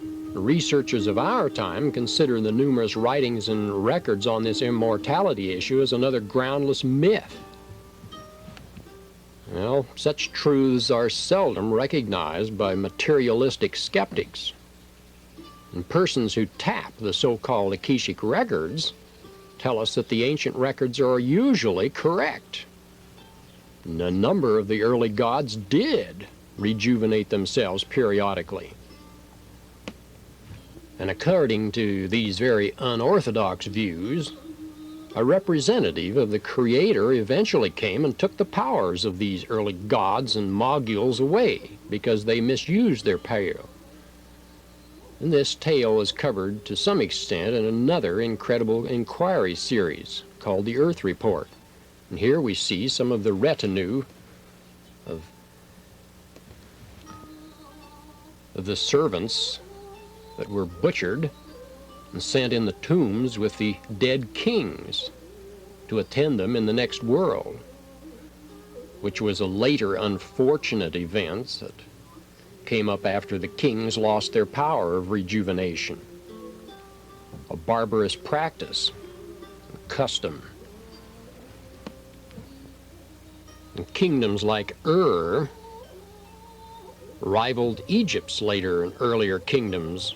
The researchers of our time consider the numerous writings and records on this immortality issue as another groundless myth. Well, such truths are seldom recognized by materialistic skeptics. And persons who tap the so-called Akashic records tell us that the ancient records are usually correct. And a number of the early gods did rejuvenate themselves periodically. And according to these very unorthodox views, a representative of the Creator eventually came and took the powers of these early gods and moguls away because they misused their power. And this tale is covered to some extent in another incredible inquiry series called the Earth Report. And here we see some of the retinue of the servants that were butchered and sent in the tombs with the dead kings to attend them in the next world, which was a later unfortunate event that came up after the kings lost their power of rejuvenation. A barbarous practice, a custom And kingdoms like Ur rivaled Egypt's later and earlier kingdoms.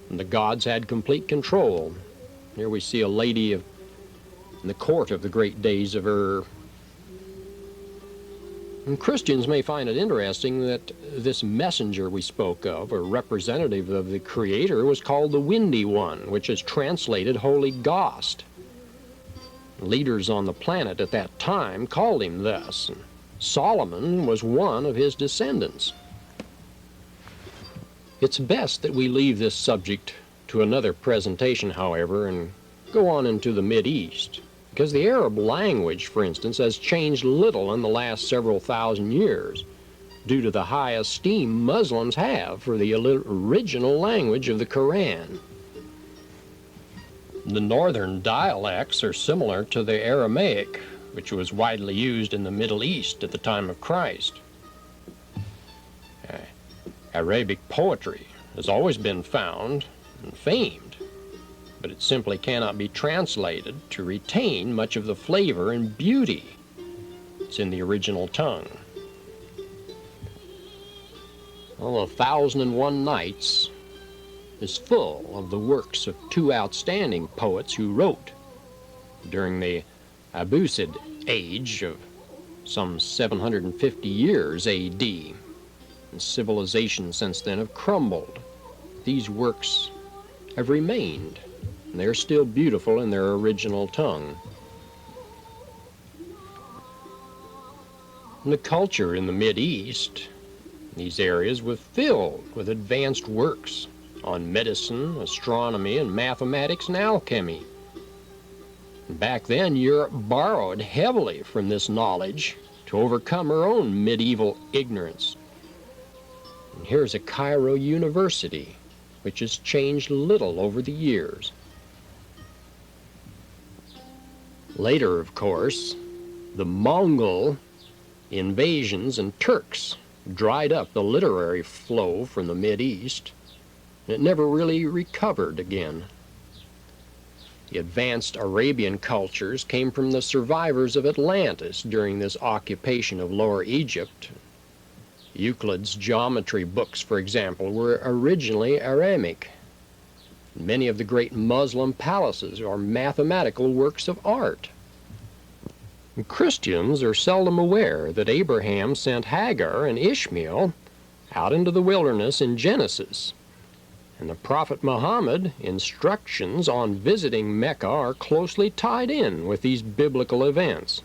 And the gods had complete control. Here we see a lady in the court of the great days of Ur. And Christians may find it interesting that this messenger we spoke of, or representative of the Creator, was called the Windy One, which is translated Holy Ghost. Leaders on the planet at that time called him thus. Solomon was one of his descendants. It's best that we leave this subject to another presentation, however, and go on into the Mideast, because the Arab language, for instance, has changed little in the last several thousand years due to the high esteem Muslims have for the original language of the Quran. The northern dialects are similar to the Aramaic, which was widely used in the Middle East at the time of Christ. Arabic poetry has always been found and famed, but it simply cannot be translated to retain much of the flavor and beauty that's in the original tongue. Well, 1001 Nights is full of the works of two outstanding poets who wrote during the Abbasid age of some 750 years A.D. And civilization since then have crumbled. These works have remained, and they're still beautiful in their original tongue. And the culture in the Mideast, these areas, was filled with advanced works on medicine, astronomy, and mathematics and alchemy. And back then, Europe borrowed heavily from this knowledge to overcome her own medieval ignorance. And here's a Cairo University, which has changed little over the years. Later, of course, the Mongol invasions and Turks dried up the literary flow from the Mideast, and it never really recovered again. The advanced Arabian cultures came from the survivors of Atlantis during this occupation of Lower Egypt. Euclid's geometry books, for example, were originally Aramaic. Many of the great Muslim palaces are mathematical works of art. And Christians are seldom aware that Abraham sent Hagar and Ishmael out into the wilderness in Genesis. And the Prophet Muhammad instructions on visiting Mecca are closely tied in with these biblical events.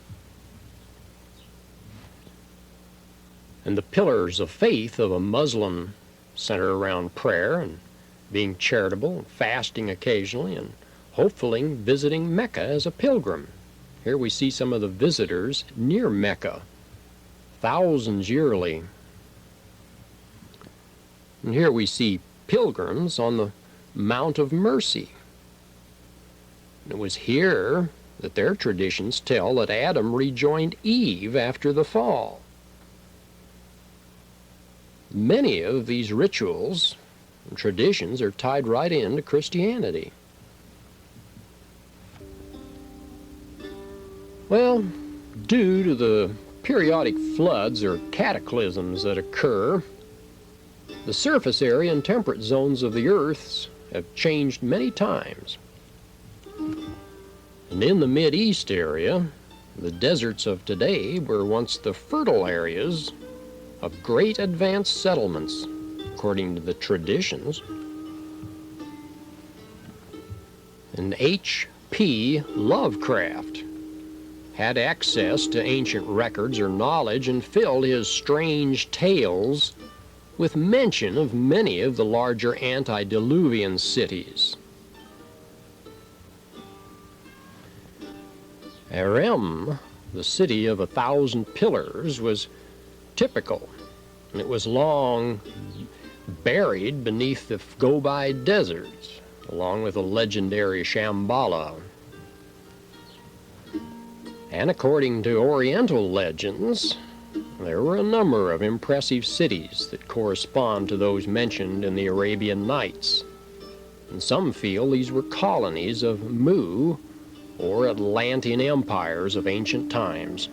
And the pillars of faith of a Muslim center around prayer and being charitable, fasting occasionally, and hopefully visiting Mecca as a pilgrim. Here we see some of the visitors near Mecca, thousands yearly. And here we see pilgrims on the Mount of Mercy. And it was here that their traditions tell that Adam rejoined Eve after the fall. Many of these rituals and traditions are tied right into Christianity. Well, due to the periodic floods or cataclysms that occur, the surface area and temperate zones of the Earth have changed many times. And in the Mideast area, the deserts of today were once the fertile areas of great advanced settlements, according to the traditions. And H.P. Lovecraft had access to ancient records or knowledge and filled his strange tales with mention of many of the larger antediluvian cities. Erem, the city of 1,000 pillars, was typical, and it was long buried beneath the Gobi deserts, along with the legendary Shambhala. And according to Oriental legends, there were a number of impressive cities that correspond to those mentioned in the Arabian Nights, and some feel these were colonies of Mu or Atlantean empires of ancient times.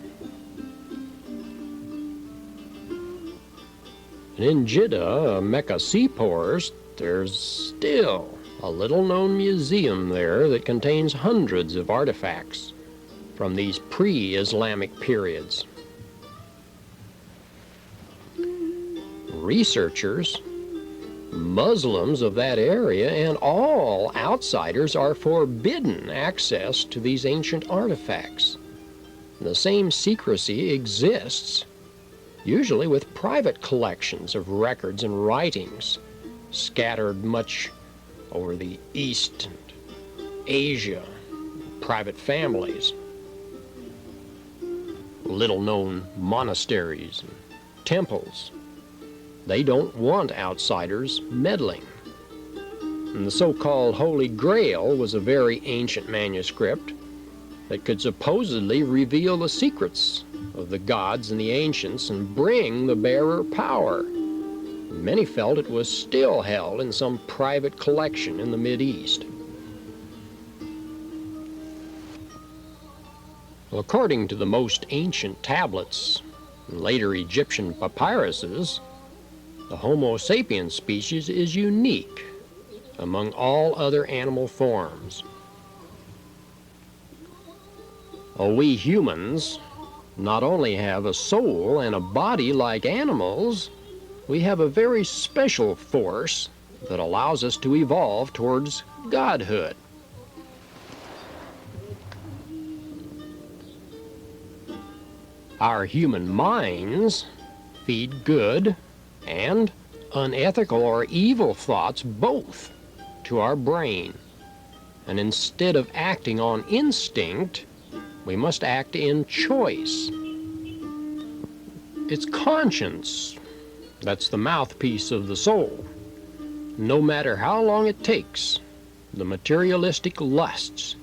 And in Jeddah, a Mecca seaport, there's still a little-known museum there that contains hundreds of artifacts from these pre-Islamic periods. Researchers, Muslims of that area, and all outsiders are forbidden access to these ancient artifacts. The same secrecy exists, usually with private collections of records and writings scattered much over the East and Asia, private families, little-known monasteries and temples. They don't want outsiders meddling. And the so-called Holy Grail was a very ancient manuscript that could supposedly reveal the secrets of the gods and the ancients and bring the bearer power. Many felt it was still held in some private collection in the Mideast. Well, according to the most ancient tablets and later Egyptian papyruses, the Homo sapiens species is unique among all other animal forms. We humans not only have a soul and a body like animals, we have a very special force that allows us to evolve towards godhood. Our human minds feed good and unethical or evil thoughts both to our brain. And instead of acting on instinct, we must act in choice. It's conscience that's the mouthpiece of the soul. No matter how long it takes, the materialistic lusts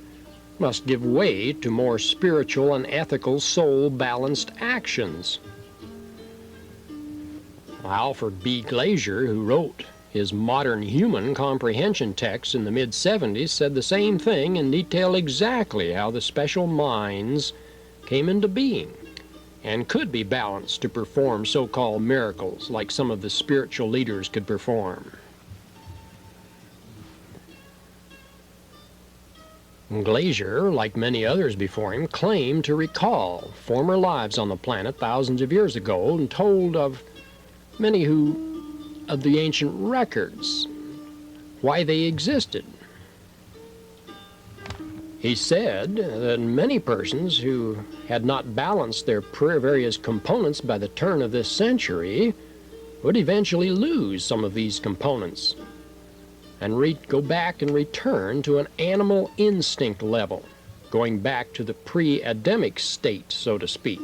must give way to more spiritual and ethical soul-balanced actions. Alfred B. Glazier, who wrote his Modern Human Comprehension text in the mid-70s, said the same thing and detailed exactly how the special minds came into being and could be balanced to perform so-called miracles like some of the spiritual leaders could perform. Glazier, like many others before him, claimed to recall former lives on the planet thousands of years ago and told of many of the ancient records, why they existed. He said that many persons who had not balanced their various components by the turn of this century would eventually lose some of these components and go back and return to an animal instinct level, going back to the pre-Adamic state, so to speak.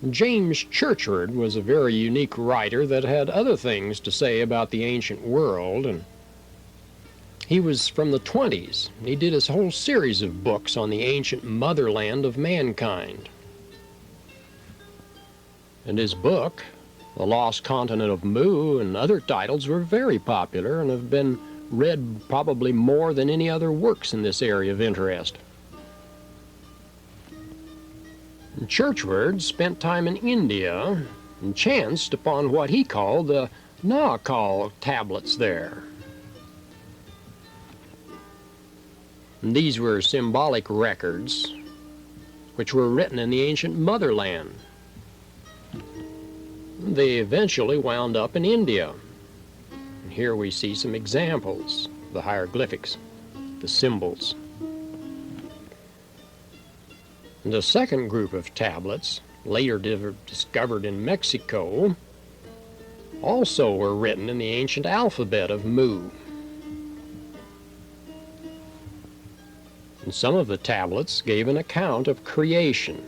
James Churchward was a very unique writer that had other things to say about the ancient world, and he was from the 20s. He did his whole series of books on the ancient motherland of mankind. And his book, The Lost Continent of Mu, and other titles were very popular and have been read probably more than any other works in this area of interest. Churchward spent time in India and chanced upon what he called the Nakal tablets there. And these were symbolic records which were written in the ancient motherland. They eventually wound up in India. And here we see some examples, the hieroglyphics, the symbols. And the second group of tablets, later discovered in Mexico, also were written in the ancient alphabet of Mu. And some of the tablets gave an account of creation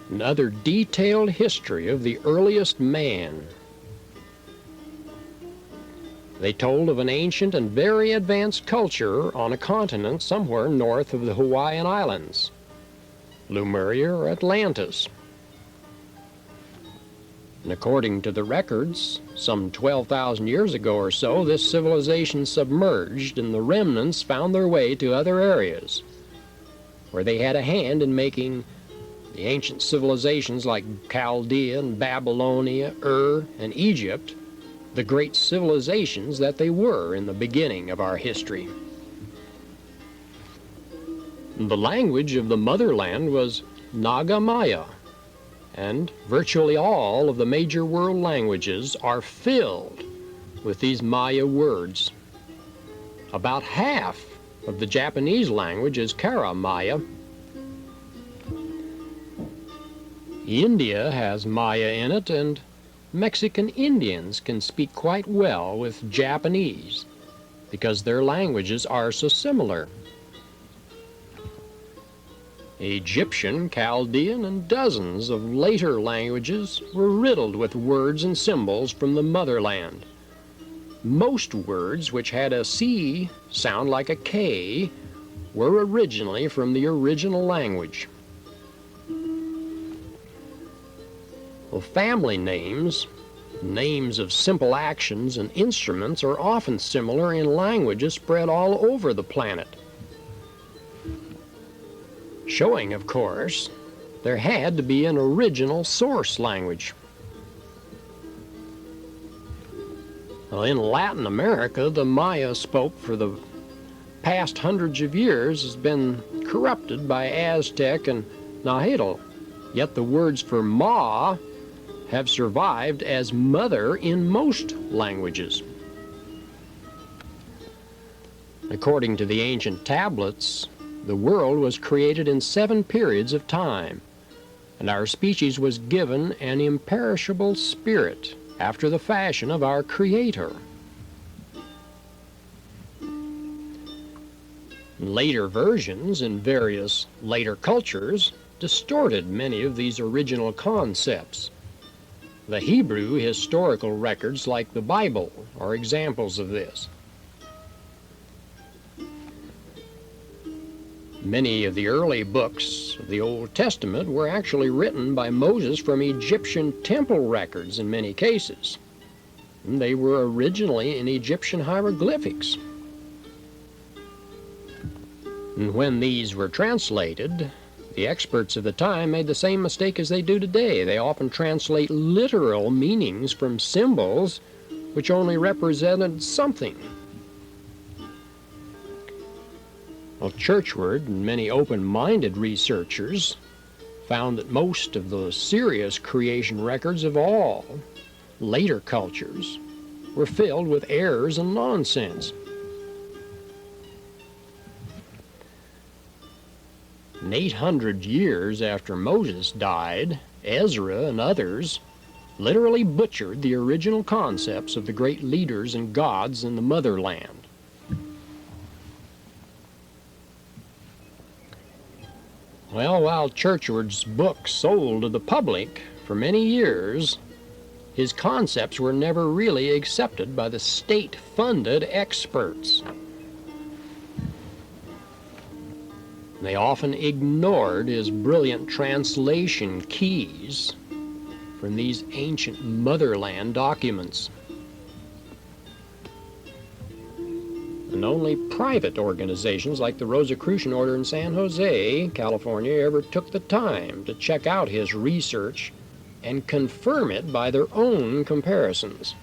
and other detailed history of the earliest man. They told of an ancient and very advanced culture on a continent somewhere north of the Hawaiian Islands, Lemuria or Atlantis. And according to the records, some 12,000 years ago or so, this civilization submerged and the remnants found their way to other areas where they had a hand in making The ancient civilizations like Chaldea and Babylonia, Ur, and Egypt, the great civilizations that they were in the beginning of our history. The language of the motherland was Naga Maya, and virtually all of the major world languages are filled with these Maya words. About half of the Japanese language is Kara Maya. India has Maya in it, and Mexican Indians can speak quite well with Japanese because their languages are so similar. Egyptian, Chaldean, and dozens of later languages were riddled with words and symbols from the motherland. Most words which had a C sound like a K were originally from the original language. Well, family names, names of simple actions and instruments are often similar in languages spread all over the planet. Showing, of course, there had to be an original source language. Well, in Latin America, the Maya spoke for the past hundreds of years has been corrupted by Aztec and Nahuatl, yet the words for Ma have survived as mother in most languages. According to the ancient tablets, the world was created in 7 periods of time, and our species was given an imperishable spirit after the fashion of our Creator. Later versions in various later cultures distorted many of these original concepts. The Hebrew historical records like the Bible are examples of this. Many of the early books of the Old Testament were actually written by Moses from Egyptian temple records in many cases. And they were originally in Egyptian hieroglyphics. And when these were translated, the experts of the time made the same mistake as they do today. They often translate literal meanings from symbols which only represented something. Well, Churchward and many open-minded researchers found that most of the serious creation records of all later cultures were filled with errors and nonsense. And 800 years after Moses died, Ezra and others literally butchered the original concepts of the great leaders and gods in the motherland. Well, while Churchward's book sold to the public for many years, his concepts were never really accepted by the state-funded experts. They often ignored his brilliant translation keys from these ancient motherland documents. And only private organizations like the Rosicrucian Order in San Jose, California, ever took the time to check out his research and confirm it by their own comparisons.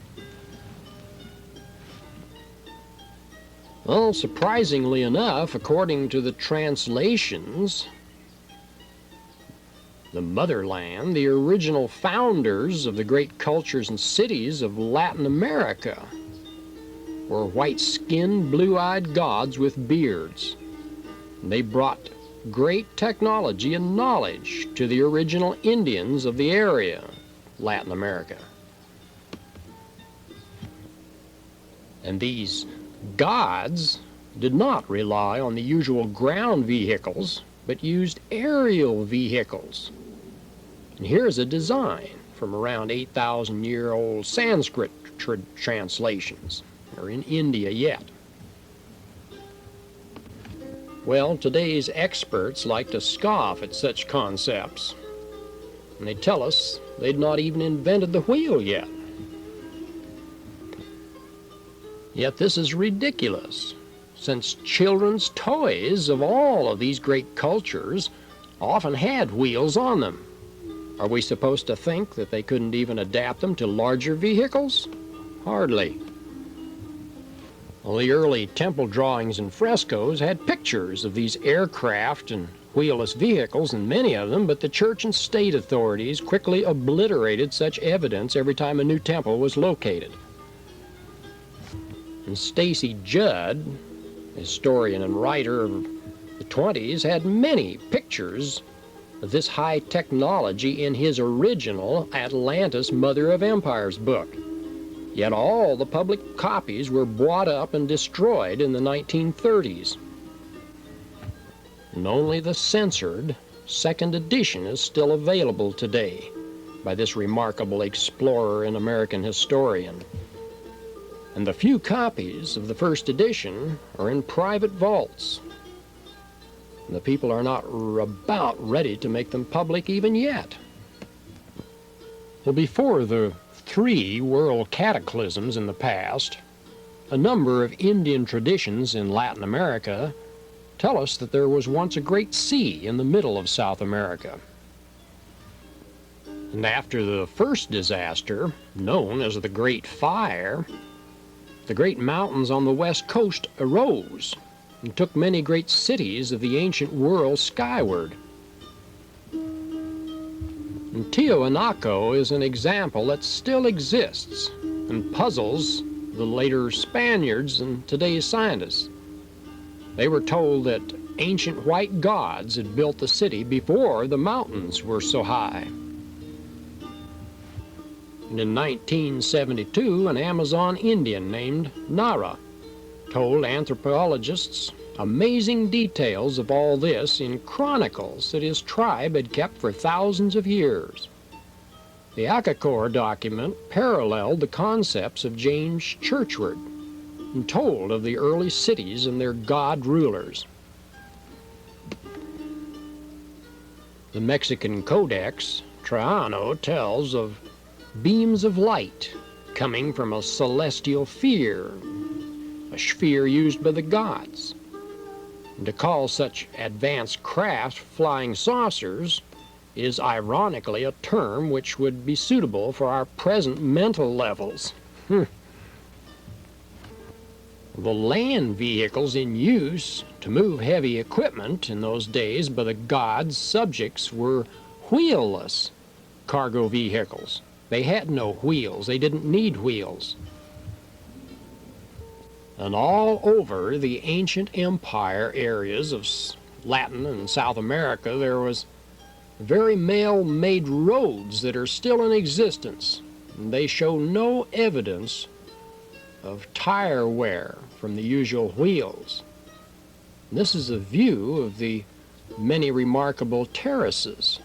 Well, surprisingly enough, according to the translations, the motherland, the original founders of the great cultures and cities of Latin America, were white-skinned, blue-eyed gods with beards. They brought great technology and knowledge to the original Indians of the area, Latin America. And these gods did not rely on the usual ground vehicles, but used aerial vehicles. And here's a design from around 8,000-year-old Sanskrit translations. Or in India yet. Well, today's experts like to scoff at such concepts, and they tell us they'd not even invented the wheel yet. Yet this is ridiculous, since children's toys of all of these great cultures often had wheels on them. Are we supposed to think that they couldn't even adapt them to larger vehicles? Hardly. Well, the early temple drawings and frescoes had pictures of these aircraft and wheelless vehicles in many of them, but the church and state authorities quickly obliterated such evidence every time a new temple was located. And Stacy Judd, historian and writer of the 20s, had many pictures of this high technology in his original Atlantis Mother of Empires book. Yet all the public copies were bought up and destroyed in the 1930s. And only the censored second edition is still available today by this remarkable explorer and American historian. And the few copies of the first edition are in private vaults. And the people are not about ready to make them public even yet. Well, before the 3 world cataclysms in the past, a number of Indian traditions in Latin America tell us that there was once a great sea in the middle of South America. And after the first disaster, known as the Great Fire, the great mountains on the west coast arose and took many great cities of the ancient world skyward. And Tiwanaku is an example that still exists and puzzles the later Spaniards and today's scientists. They were told that ancient white gods had built the city before the mountains were so high. And in 1972, an Amazon Indian named Nara told anthropologists amazing details of all this in chronicles that his tribe had kept for thousands of years. The Akakor document paralleled the concepts of James Churchward and told of the early cities and their god rulers. The Mexican Codex Trajano tells of beams of light coming from a celestial sphere, a sphere used by the gods. And to call such advanced craft flying saucers is ironically a term which would be suitable for our present mental levels. The land vehicles in use to move heavy equipment in those days by the gods' subjects were wheelless cargo vehicles. They had no wheels. They didn't need wheels. And all over the ancient empire areas of Latin and South America, there was very made roads that are still in existence. And they show no evidence of tire wear from the usual wheels. And this is a view of the many remarkable terraces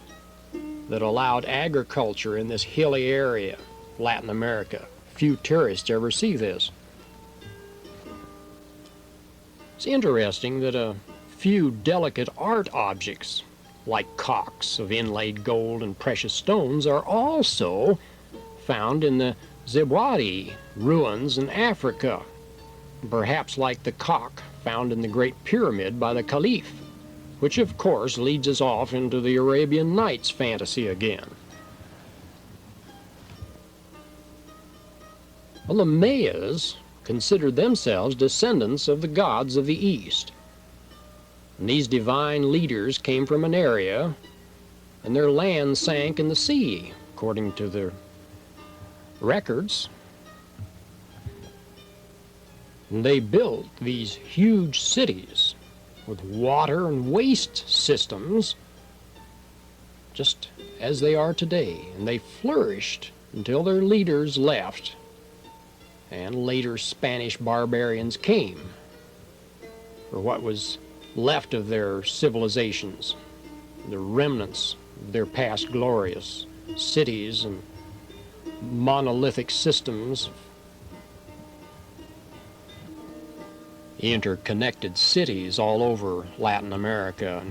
that allowed agriculture in this hilly area, Latin America. Few tourists ever see this. It's interesting that a few delicate art objects, like cocks of inlaid gold and precious stones, are also found in the Zebwati ruins in Africa, perhaps like the cock found in the Great Pyramid by the Caliph, which of course leads us off into the Arabian Nights fantasy again. Well, the Mayas considered themselves descendants of the gods of the East. And these divine leaders came from an area, and their land sank in the sea, according to the records. And they built these huge cities with water and waste systems, just as they are today. And they flourished until their leaders left, and later Spanish barbarians came for what was left of their civilizations, the remnants of their past glorious cities and monolithic systems, interconnected cities all over Latin America.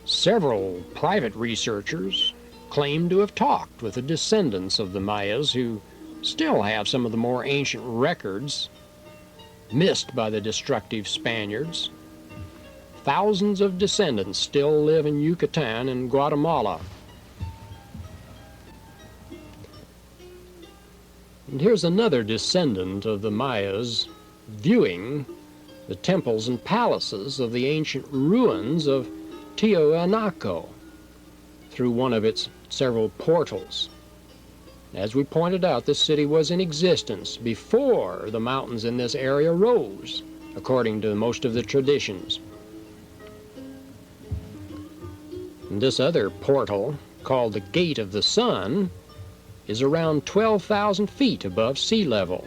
Several private researchers claim to have talked with the descendants of the Mayas who still have some of the more ancient records missed by the destructive Spaniards. thousands of descendants still live in Yucatan and Guatemala. And here's another descendant of the Mayas viewing the temples and palaces of the ancient ruins of Tiwanaku through one of its several portals. As we pointed out, this city was in existence before the mountains in this area rose, according to most of the traditions. And this other portal, called the Gate of the Sun, is around 12,000 feet above sea level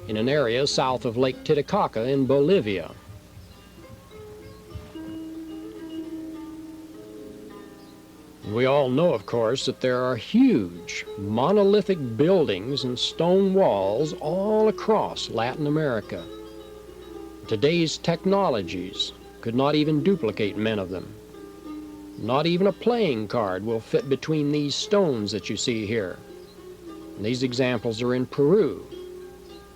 in an area south of Lake Titicaca in Bolivia. We all know, of course, that there are huge monolithic buildings and stone walls all across Latin America. Today's technologies could not even duplicate many of them. Not even a playing card will fit between these stones that you see here. And these examples are in Peru.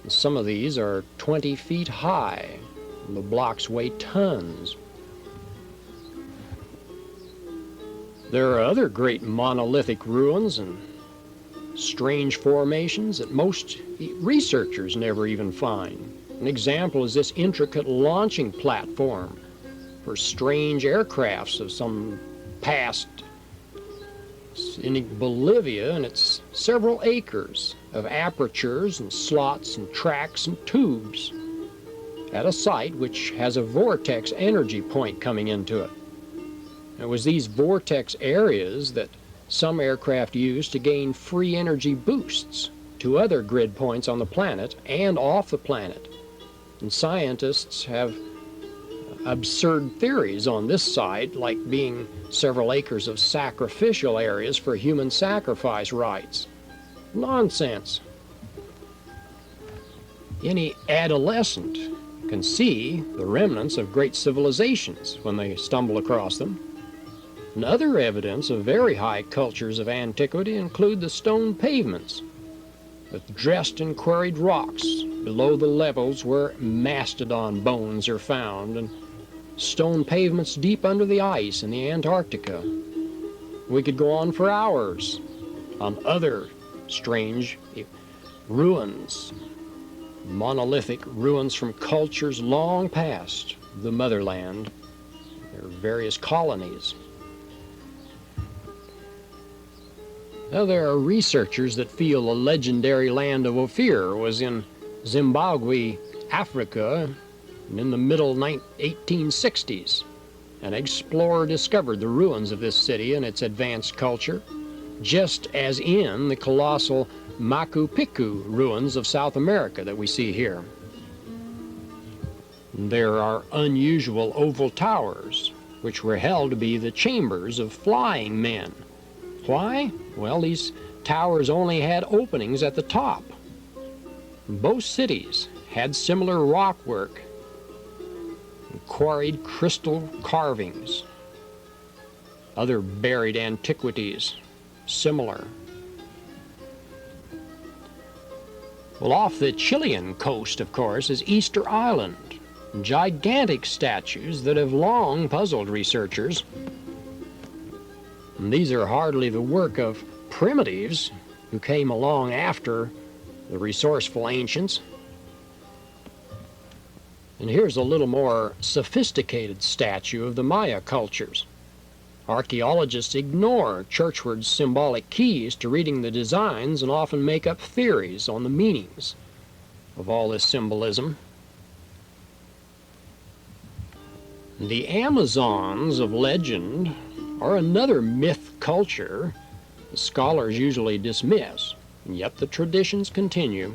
And some of these are 20 feet high, and the blocks weigh tons. There are other great monolithic ruins and strange formations that most researchers never even find. An example is this intricate launching platform for strange aircrafts of some past in Bolivia, and it's several acres of apertures and slots and tracks and tubes at a site which has a vortex energy point coming into it. It was these vortex areas that some aircraft used to gain free energy boosts to other grid points on the planet and off the planet. And scientists have absurd theories on this site, like being several acres of sacrificial areas for human sacrifice rites. Nonsense. Any adolescent can see the remnants of great civilizations when they stumble across them. And other evidence of very high cultures of antiquity include the stone pavements with dressed and quarried rocks below the levels where mastodon bones are found, and stone pavements deep under the ice in the Antarctica. We could go on for hours on other strange ruins, monolithic ruins from cultures long past the motherland, their various colonies. Now, there are researchers that feel the legendary land of Ophir was in Zimbabwe, Africa, in the middle 1860s. An explorer discovered the ruins of this city and its advanced culture, just as in the colossal Machu Picchu ruins of South America that we see here. There are unusual oval towers, which were held to be the chambers of flying men. Why? Well, these towers only had openings at the top. Both cities had similar rockwork, quarried crystal carvings, other buried antiquities, similar. Well, off the Chilean coast, of course, is Easter Island, gigantic statues that have long puzzled researchers. And these are hardly the work of primitives who came along after the resourceful ancients. And here's a little more sophisticated statue of the Maya cultures. Archaeologists ignore churchward symbolic keys to reading the designs and often make up theories on the meanings of all this symbolism. The Amazons of legend are another myth culture the scholars usually dismiss, and yet the traditions continue.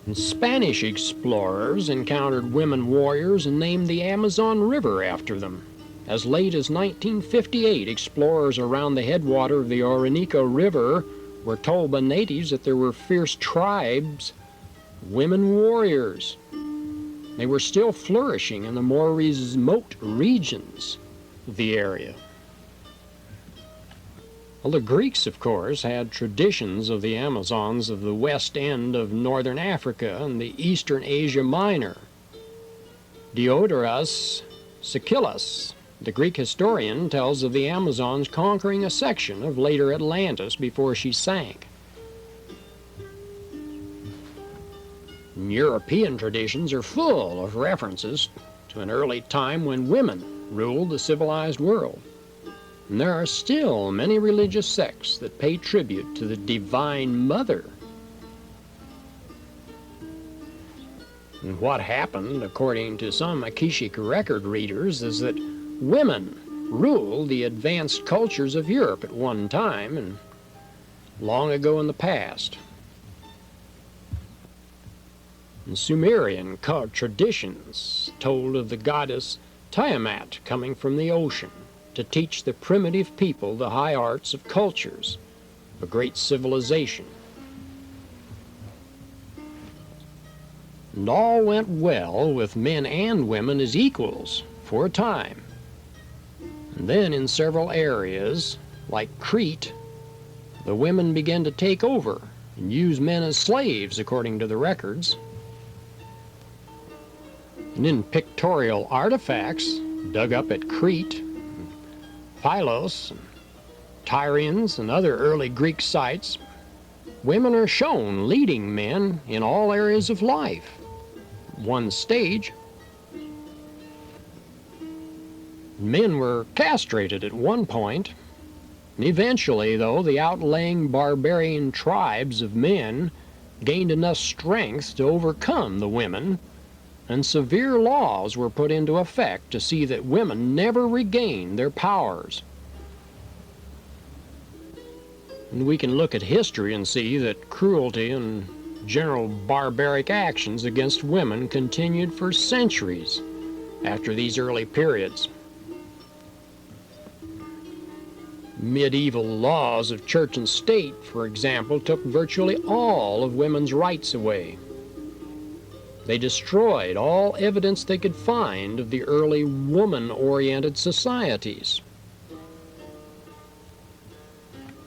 And Spanish explorers encountered women warriors and named the Amazon River after them. As late as 1958, explorers around the headwater of the Orinoco River were told by natives that there were fierce tribes, women warriors. They were still flourishing in the more remote regions of the area. Well, the Greeks, of course, had traditions of the Amazons of the west end of northern Africa and the eastern Asia Minor. Diodorus Siculus, the Greek historian, tells of the Amazons conquering a section of later Atlantis before she sank. European traditions are full of references to an early time when women ruled the civilized world. And there are still many religious sects that pay tribute to the Divine Mother. And what happened, according to some Akashic record readers, is that women ruled the advanced cultures of Europe at one time and long ago in the past. And Sumerian traditions told of the goddess Tiamat coming from the ocean to teach the primitive people the high arts of cultures, a great civilization. And all went well with men and women as equals for a time. And then in several areas, like Crete, the women began to take over and use men as slaves, according to the records. And in pictorial artifacts dug up at Crete, Pylos, and Tyrians, and other early Greek sites, women are shown leading men in all areas of life. One stage, men were castrated at one point, and eventually, though, the outlying barbarian tribes of men gained enough strength to overcome the women, and severe laws were put into effect to see that women never regained their powers. And we can look at history and see that cruelty and general barbaric actions against women continued for centuries after these early periods. Medieval laws of church and state, for example, took virtually all of women's rights away. They destroyed all evidence they could find of the early woman-oriented societies.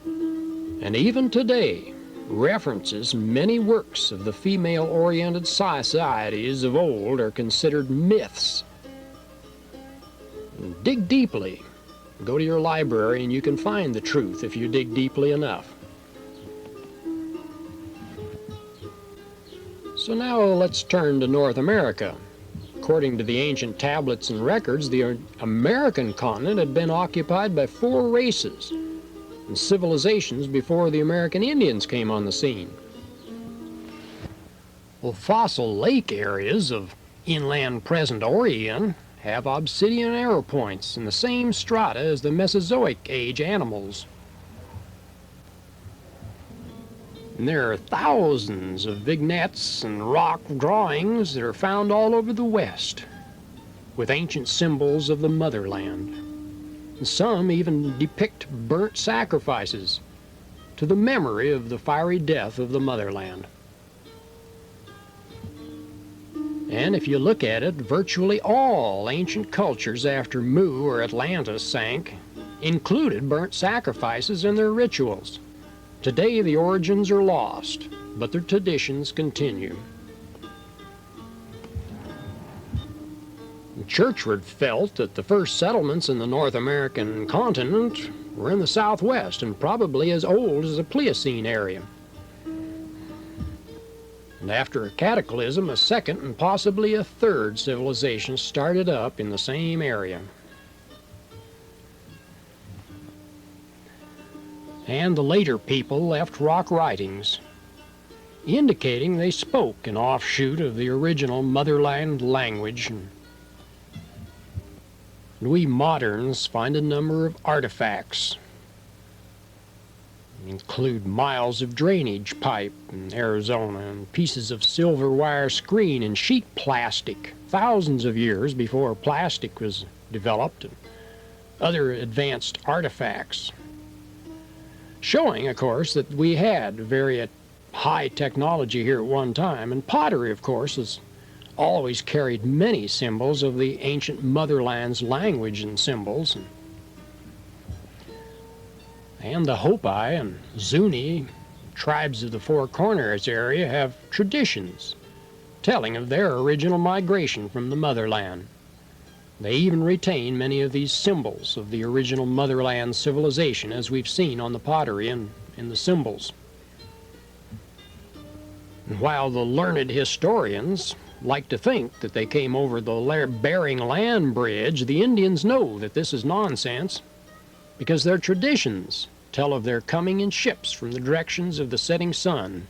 And even today, references many works of the female-oriented societies of old are considered myths. Dig deeply. Go to your library and you can find the truth if you dig deeply enough. So now let's turn to North America. According to the ancient tablets and records, the American continent had been occupied by 4 races and civilizations before the American Indians came on the scene. Well, fossil lake areas of inland present Oregon have obsidian arrow points in the same strata as the Mesozoic age animals. And there are thousands of vignettes and rock drawings that are found all over the West, with ancient symbols of the motherland. And some even depict burnt sacrifices to the memory of the fiery death of the motherland. And if you look at it, virtually all ancient cultures after Mu or Atlantis sank included burnt sacrifices in their rituals. Today the origins are lost, but their traditions continue. Churchward felt that the first settlements in the North American continent were in the southwest and probably as old as the Pliocene area. And after a cataclysm, a second and possibly a third civilization started up in the same area. And the later people left rock writings indicating they spoke an offshoot of the original motherland language. And we moderns find a number of artifacts. They include miles of drainage pipe in Arizona and pieces of silver wire screen and sheet plastic, thousands of years before plastic was developed, and other advanced artifacts, showing, of course, that we had very high technology here at one time. And pottery, of course, has always carried many symbols of the ancient motherland's language and symbols. And the Hopi and Zuni tribes of the Four Corners area have traditions telling of their original migration from the motherland. They even retain many of these symbols of the original motherland civilization, as we've seen on the pottery and in the symbols. And while the learned historians like to think that they came over the Bering Land Bridge, the Indians know that this is nonsense, because their traditions tell of their coming in ships from the directions of the setting sun.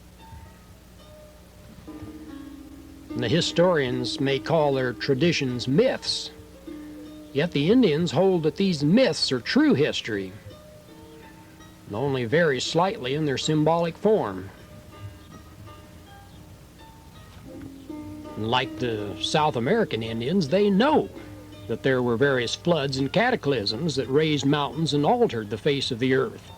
And the historians may call their traditions myths, yet the Indians hold that these myths are true history, and only vary slightly in their symbolic form. Like the South American Indians, they know that there were various floods and cataclysms that raised mountains and altered the face of the earth.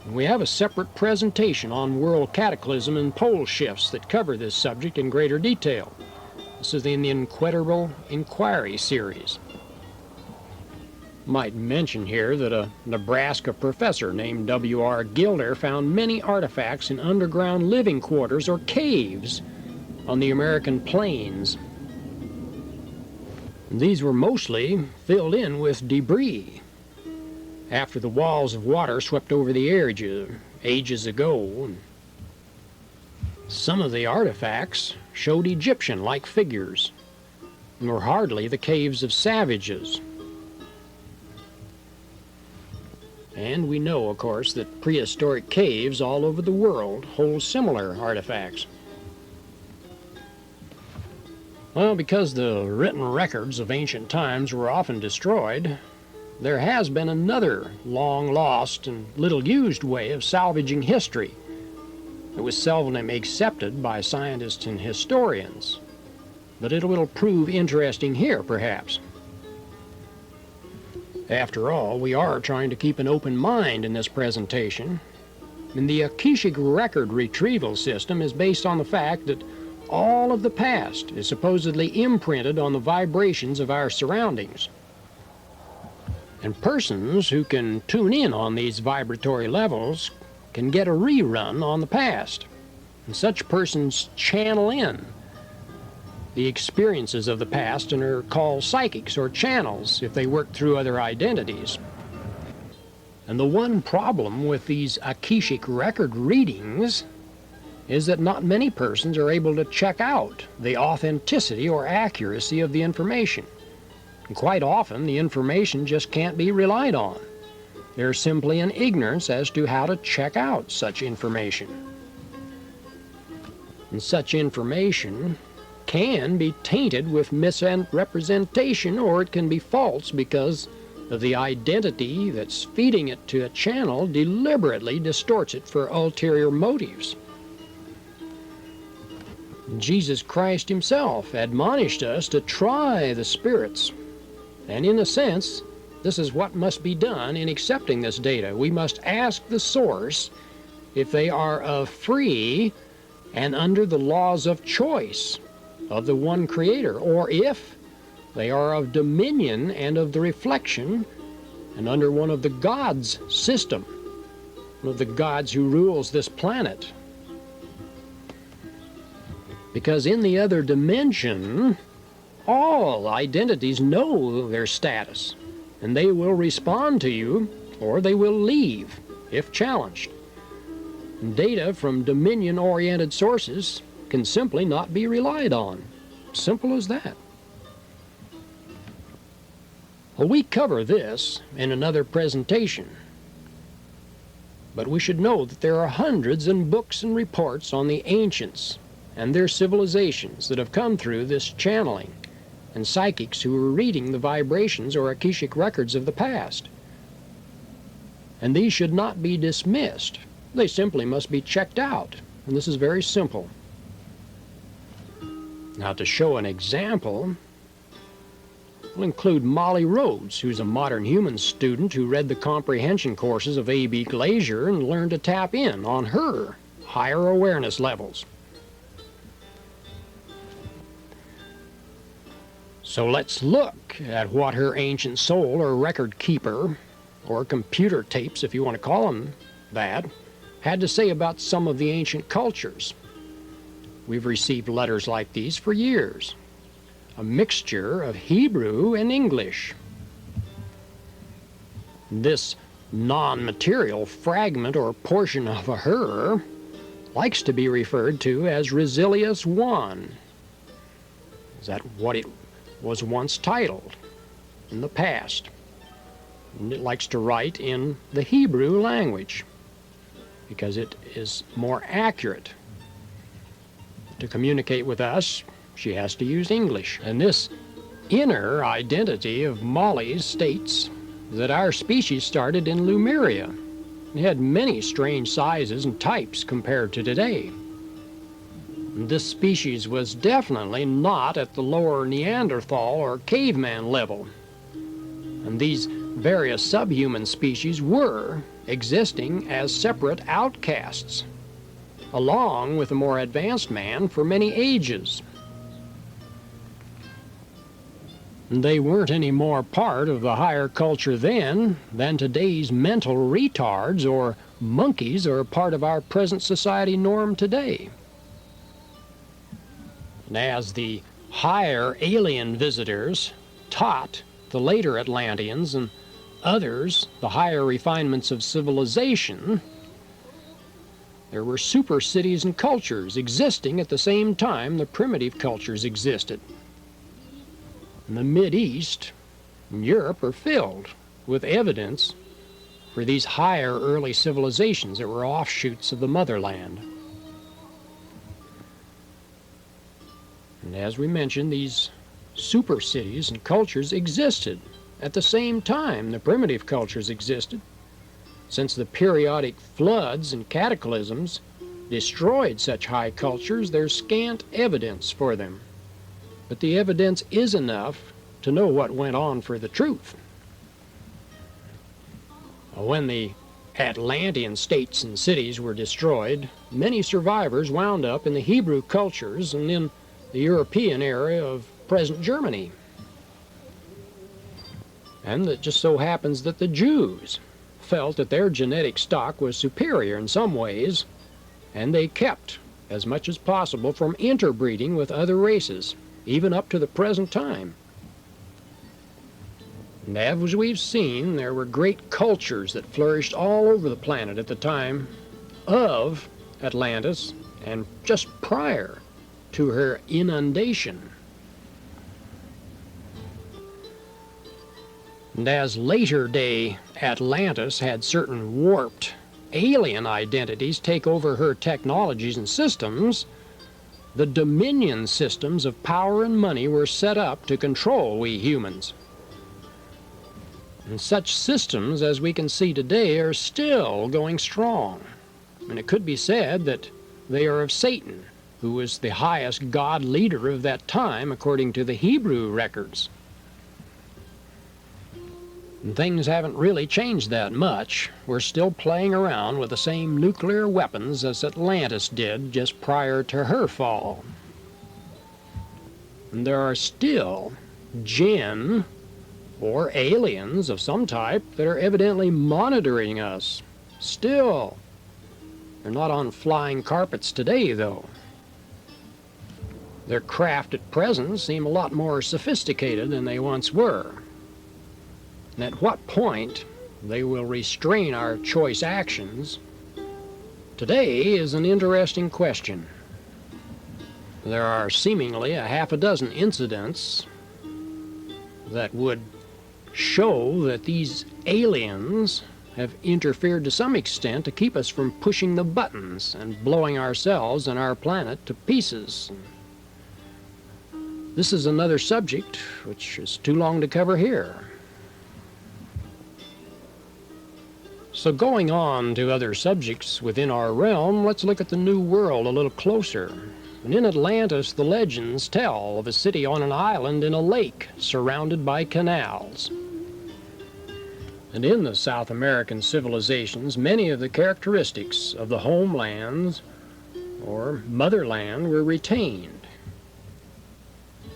And we have a separate presentation on world cataclysm and pole shifts that cover this subject in greater detail. This is in the Incredible Inquiry series. Might mention here that a Nebraska professor named W.R. Gilder found many artifacts in underground living quarters or caves on the American plains. These were mostly filled in with debris after the walls of water swept over the ages ago. Some of the artifacts showed Egyptian-like figures and were hardly the caves of savages. And we know, of course, that prehistoric caves all over the world hold similar artifacts. Well, because the written records of ancient times were often destroyed, there has been another long-lost and little-used way of salvaging history. It was seldom accepted by scientists and historians, but it will prove interesting here, perhaps. After all, we are trying to keep an open mind in this presentation, and the Akashic record retrieval system is based on the fact that all of the past is supposedly imprinted on the vibrations of our surroundings. And persons who can tune in on these vibratory levels can get a rerun on the past. And such persons channel in the experiences of the past and are called psychics or channels if they work through other identities. And the one problem with these Akashic record readings is that not many persons are able to check out the authenticity or accuracy of the information. And quite often, the information just can't be relied on. There's simply an ignorance as to how to check out such information. And such information can be tainted with misrepresentation, or it can be false because of the identity that's feeding it to a channel deliberately distorts it for ulterior motives. Jesus Christ himself admonished us to try the spirits, and in a sense, this is what must be done in accepting this data. We must ask the source if they are of free and under the laws of choice of the one Creator, or if they are of dominion and of the reflection and under one of the gods' system, one of the gods who rules this planet. Because in the other dimension, all identities know their status, and they will respond to you, or they will leave if challenged. Data from dominion-oriented sources can simply not be relied on. Simple as that. Well, we cover this in another presentation, but we should know that there are hundreds of books and reports on the ancients and their civilizations that have come through this channeling, and psychics who are reading the vibrations or Akashic records of the past. And these should not be dismissed. They simply must be checked out, and this is very simple. Now, to show an example, we'll include Molly Rhodes, who's a modern human student who read the comprehension courses of A.B. Glazier and learned to tap in on her higher awareness levels. So let's look at what her ancient soul, or record keeper, or computer tapes, if you want to call them that, had to say about some of the ancient cultures. we've received letters like these for years, a mixture of Hebrew and English. This non-material fragment or portion of a her likes to be referred to as Resilius I. Is that what it was once titled in the past? And it likes to write in the Hebrew language because it is more accurate. To communicate with us, she has to use English. And this inner identity of Molly's states that our species started in Lemuria. It had many strange sizes and types compared to today. This species was definitely not at the lower Neanderthal or caveman level. And these various subhuman species were existing as separate outcasts, along with a more advanced man for many ages. They weren't any more part of the higher culture then than today's mental retards or monkeys are a part of our present society norm today. And as the higher alien visitors taught the later Atlanteans and others the higher refinements of civilization, there were super cities and cultures existing at the same time the primitive cultures existed. And the Mideast and Europe are filled with evidence for these higher early civilizations that were offshoots of the motherland. And as we mentioned, these super cities and cultures existed at the same time the primitive cultures existed, since the periodic floods and cataclysms destroyed such high cultures. There's scant evidence for them. But the evidence is enough to know what went on for the truth. When the Atlantean states and cities were destroyed, many survivors wound up in the Hebrew cultures and in the European area of present Germany. And it just so happens that the Jews felt that their genetic stock was superior in some ways, and they kept as much as possible from interbreeding with other races, even up to the present time. And as we've seen, there were great cultures that flourished all over the planet at the time of Atlantis and just prior to her inundation. And as later day Atlantis had certain warped alien identities take over her technologies and systems, the dominion systems of power and money were set up to control we humans. And such systems, as we can see today, are still going strong. And it could be said that they are of Satan, who was the highest god leader of that time according to the Hebrew records. And things haven't really changed that much. We're still playing around with the same nuclear weapons as Atlantis did just prior to her fall. And there are still Jinn, or aliens of some type, that are evidently monitoring us. Still. They're not on flying carpets today, though. Their craft at present seem a lot more sophisticated than they once were. And at what point they will restrain our choice actions today is an interesting question. There are seemingly a half a dozen incidents that would show that these aliens have interfered to some extent to keep us from pushing the buttons and blowing ourselves and our planet to pieces. This is another subject which is too long to cover here. So going on to other subjects within our realm, let's look at the New World a little closer. And in Atlantis, the legends tell of a city on an island in a lake surrounded by canals. And in the South American civilizations, many of the characteristics of the homelands or motherland were retained.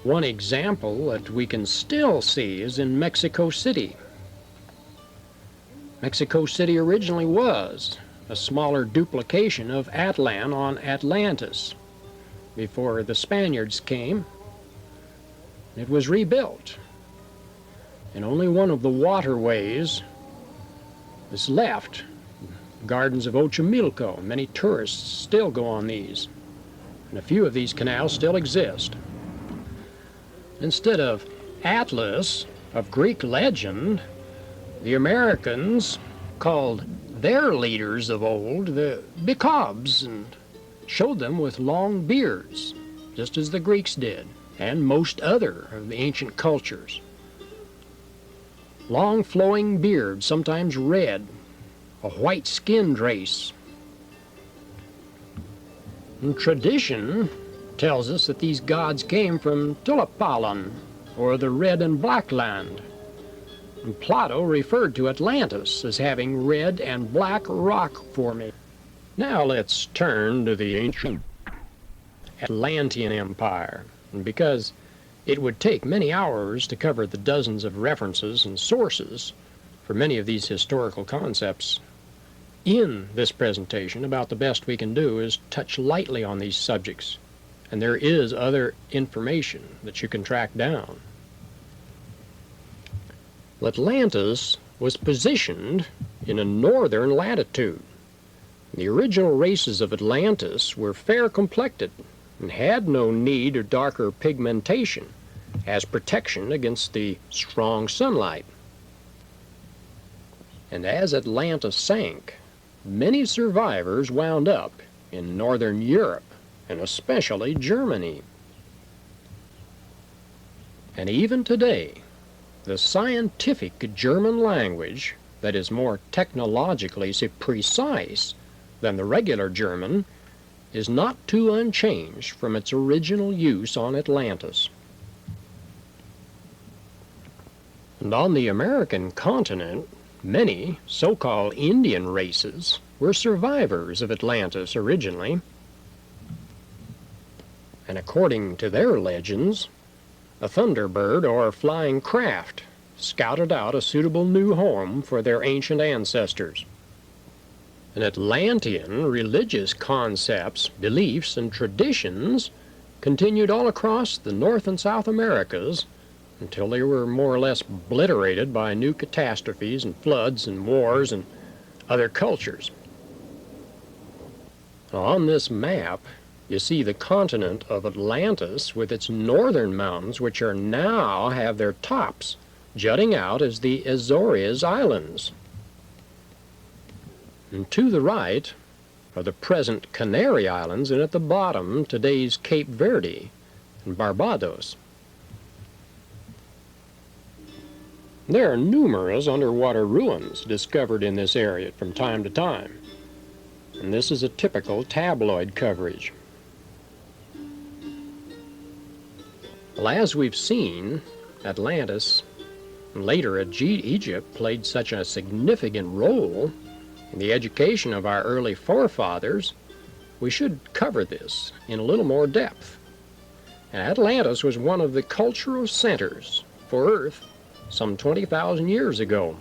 One example that we can still see is in Mexico City. Mexico City originally was a smaller duplication of Atlan on Atlantis. before the Spaniards came. It was rebuilt, and only one of the waterways is left. Gardens of Ochimilco. Many tourists still go on these, and a few of these canals still exist. Instead of Atlas of Greek legend, the Americans called their leaders of old the Bicobs and showed them with long beards, just as the Greeks did, and most other of the ancient cultures. Long flowing beards, sometimes red, a white-skinned race. And tradition tells us that these gods came from Tulapalan, or the Red and Black Land. And Plato referred to Atlantis as having red and black rock formation. Now let's turn to the ancient Atlantean Empire. And because it would take many hours to cover the dozens of references and sources for many of these historical concepts in this presentation, about the best we can do is touch lightly on these subjects. And there is other information that you can track down. Atlantis was positioned in a northern latitude. The original races of Atlantis were fair-complected and had no need of darker pigmentation as protection against the strong sunlight. And as Atlantis sank, many survivors wound up in northern Europe, and especially Germany. And even today, the scientific German language that is more technologically precise than the regular German is not too unchanged from its original use on Atlantis. And on the American continent, many so-called Indian races were survivors of Atlantis originally. And according to their legends, a thunderbird or flying craft scouted out a suitable new home for their ancient ancestors. And Atlantean religious concepts, beliefs, and traditions continued all across the North and South Americas until they were more or less obliterated by new catastrophes and floods and wars and other cultures. On this map, you see the continent of Atlantis with its northern mountains, which are now have their tops jutting out as the Azores Islands. And to the right are the present Canary Islands, and at the bottom, today's Cape Verde and Barbados. There are numerous underwater ruins discovered in this area from time to time, and this is a typical tabloid coverage. Well, as we've seen, Atlantis and later Egypt played such a significant role in the education of our early forefathers, we should cover this in a little more depth. And Atlantis was one of the cultural centers for Earth some 20,000 years ago.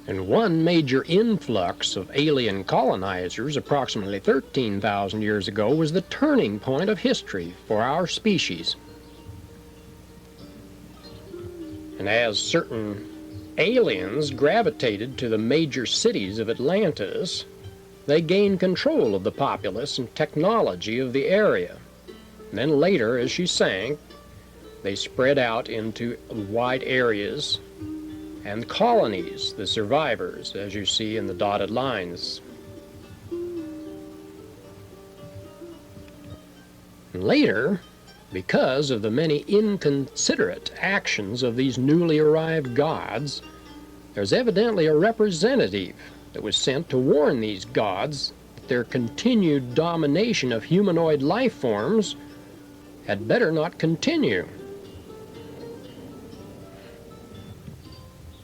And one major influx of alien colonizers approximately 13,000 years ago was the turning point of history for our species. And as certain aliens gravitated to the major cities of Atlantis, they gained control of the populace and technology of the area. And then later, as she sank, they spread out into wide areas and colonies, the survivors, as you see in the dotted lines. And later, because of the many inconsiderate actions of these newly arrived gods, there's evidently a representative that was sent to warn these gods that their continued domination of humanoid life forms had better not continue.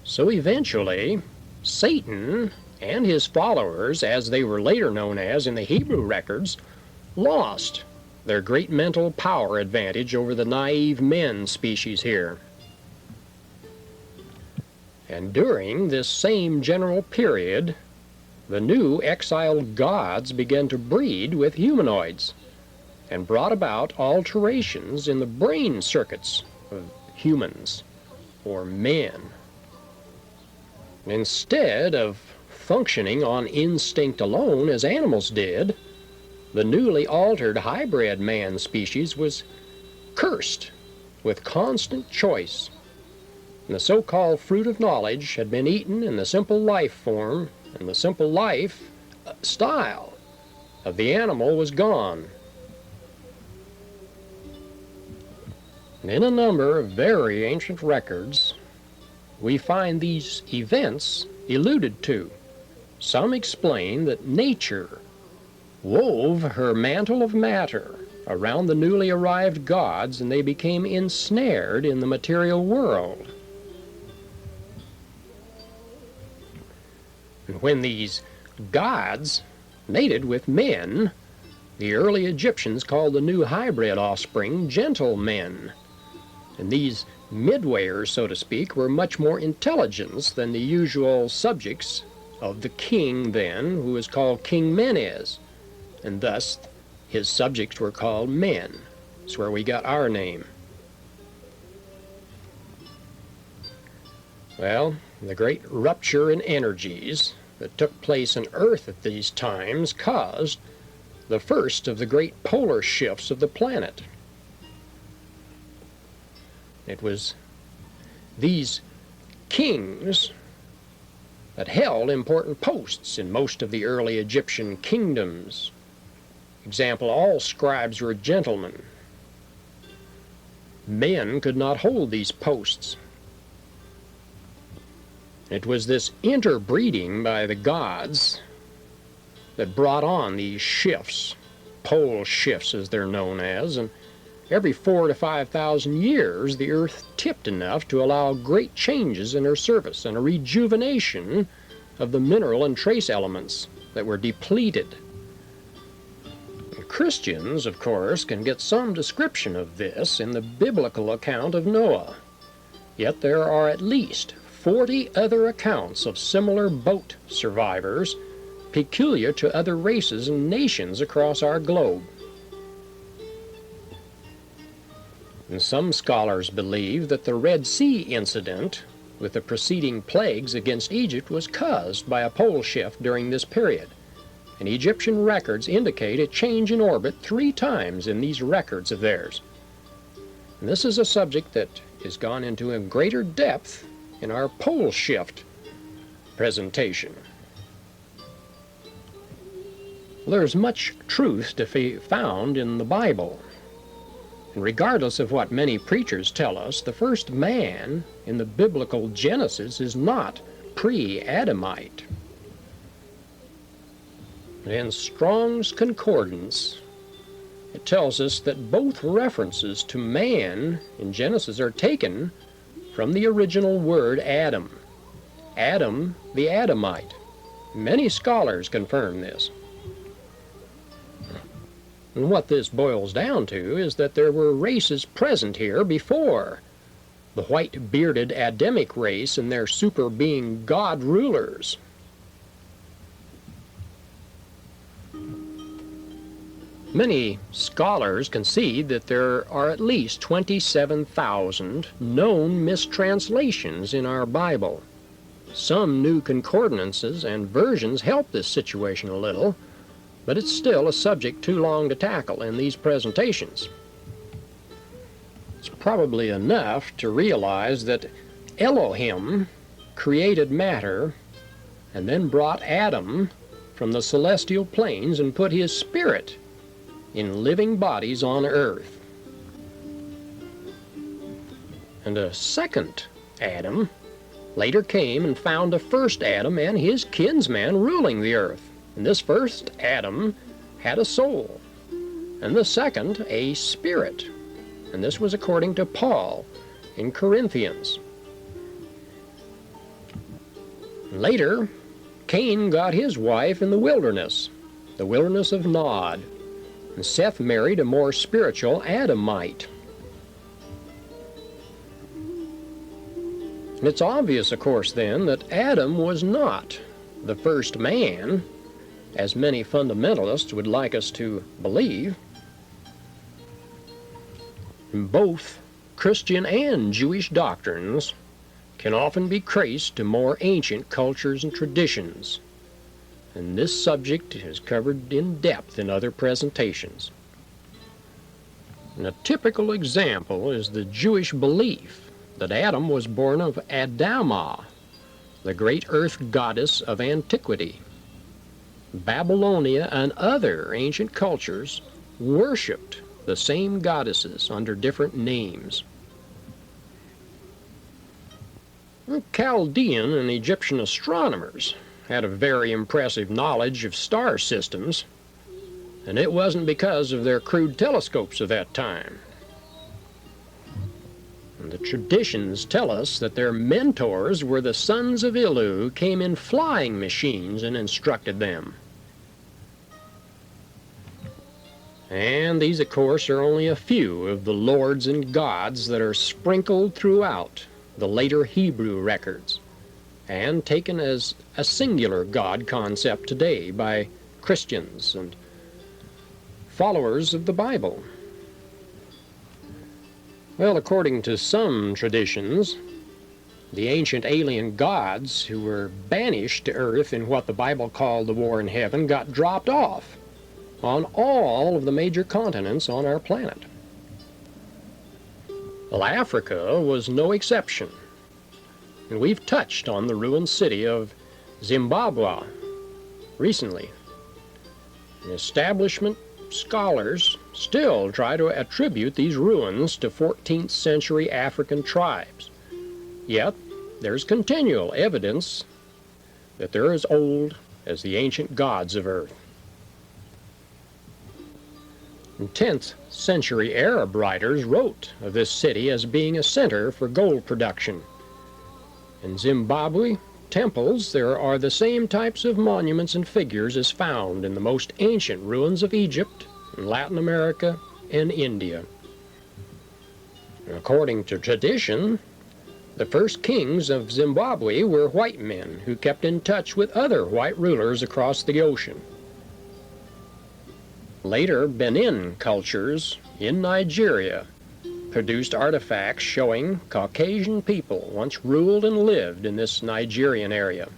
So eventually, Satan and his followers, as they were later known as in the Hebrew records, lost their great mental power advantage over the naive men species here. And during this same general period, the new exiled gods began to breed with humanoids, and brought about alterations in the brain circuits of humans or men. Instead of functioning on instinct alone as animals did, the newly altered hybrid man species was cursed with constant choice. And the so-called fruit of knowledge had been eaten in the simple life form, and the simple life style of the animal was gone. And in a number of very ancient records, we find these events alluded to. Some explain that nature wove her mantle of matter around the newly arrived gods, and they became ensnared in the material world. And when these gods mated with men, the early Egyptians called the new hybrid offspring gentlemen. And these midwayers, so to speak, were much more intelligent than the usual subjects of the king then, who was called King Menes, and thus his subjects were called men. That's where we got our name. Well, the great rupture in energies that took place on Earth at these times caused the first of the great polar shifts of the planet. It was these kings that held important posts in most of the early Egyptian kingdoms. Example, all scribes were gentlemen. Men could not hold these posts. It was this interbreeding by the gods that brought on these shifts, pole shifts as they're known as, and every 4,000 to 5,000 years the Earth tipped enough to allow great changes in her surface and a rejuvenation of the mineral and trace elements that were depleted. And Christians, of course, can get some description of this in the biblical account of Noah. Yet there are at least 40 other accounts of similar boat survivors peculiar to other races and nations across our globe. And some scholars believe that the Red Sea incident with the preceding plagues against Egypt was caused by a pole shift during this period. And Egyptian records indicate a change in orbit 3 times in these records of theirs. And this is a subject that is gone into in greater depth in our pole shift presentation. There's much truth to be found in the Bible. And regardless of what many preachers tell us, the first man in the biblical Genesis is not pre-Adamite. In Strong's Concordance, it tells us that both references to man in Genesis are taken from the original word Adam. Adam, the Adamite. Many scholars confirm this. And what this boils down to is that there were races present here before the white-bearded Adamic race and their super being god rulers. Many scholars concede that there are at least 27,000 known mistranslations in our Bible. Some new concordances and versions help this situation a little, but it's still a subject too long to tackle in these presentations. It's probably enough to realize that Elohim created matter and then brought Adam from the celestial planes and put his spirit in living bodies on earth. And a second Adam later came and found the first Adam and his kinsman ruling the earth. And this first Adam had a soul, and the second a spirit. And this was according to Paul in Corinthians. Later, Cain got his wife in the wilderness of Nod. And Seth married a more spiritual Adamite. And it's obvious, of course, then, that Adam was not the first man, as many fundamentalists would like us to believe. Both Christian and Jewish doctrines can often be traced to more ancient cultures and traditions, and this subject is covered in depth in other presentations. And a typical example is the Jewish belief that Adam was born of Adamah, the great earth goddess of antiquity. Babylonia and other ancient cultures worshipped the same goddesses under different names. Chaldean and Egyptian astronomers had a very impressive knowledge of star systems, and it wasn't because of their crude telescopes of that time. And the traditions tell us that their mentors were the sons of Ilu, who came in flying machines and instructed them. And these, of course, are only a few of the lords and gods that are sprinkled throughout the later Hebrew records, and taken as a singular God concept today by Christians and followers of the Bible. Well, according to some traditions, the ancient alien gods who were banished to Earth in what the Bible called the war in heaven got dropped off on all of the major continents on our planet. Well, Africa was no exception, and we've touched on the ruined city of Zimbabwe recently. Establishment scholars still try to attribute these ruins to 14th century African tribes, yet there's continual evidence that they're as old as the ancient gods of Earth. And 10th century Arab writers wrote of this city as being a center for gold production. In Zimbabwe temples, there are the same types of monuments and figures as found in the most ancient ruins of Egypt, Latin America, and India. According to tradition, the first kings of Zimbabwe were white men who kept in touch with other white rulers across the ocean. Later, Benin cultures in Nigeria produced artifacts showing Caucasian people once ruled and lived in this Nigerian area.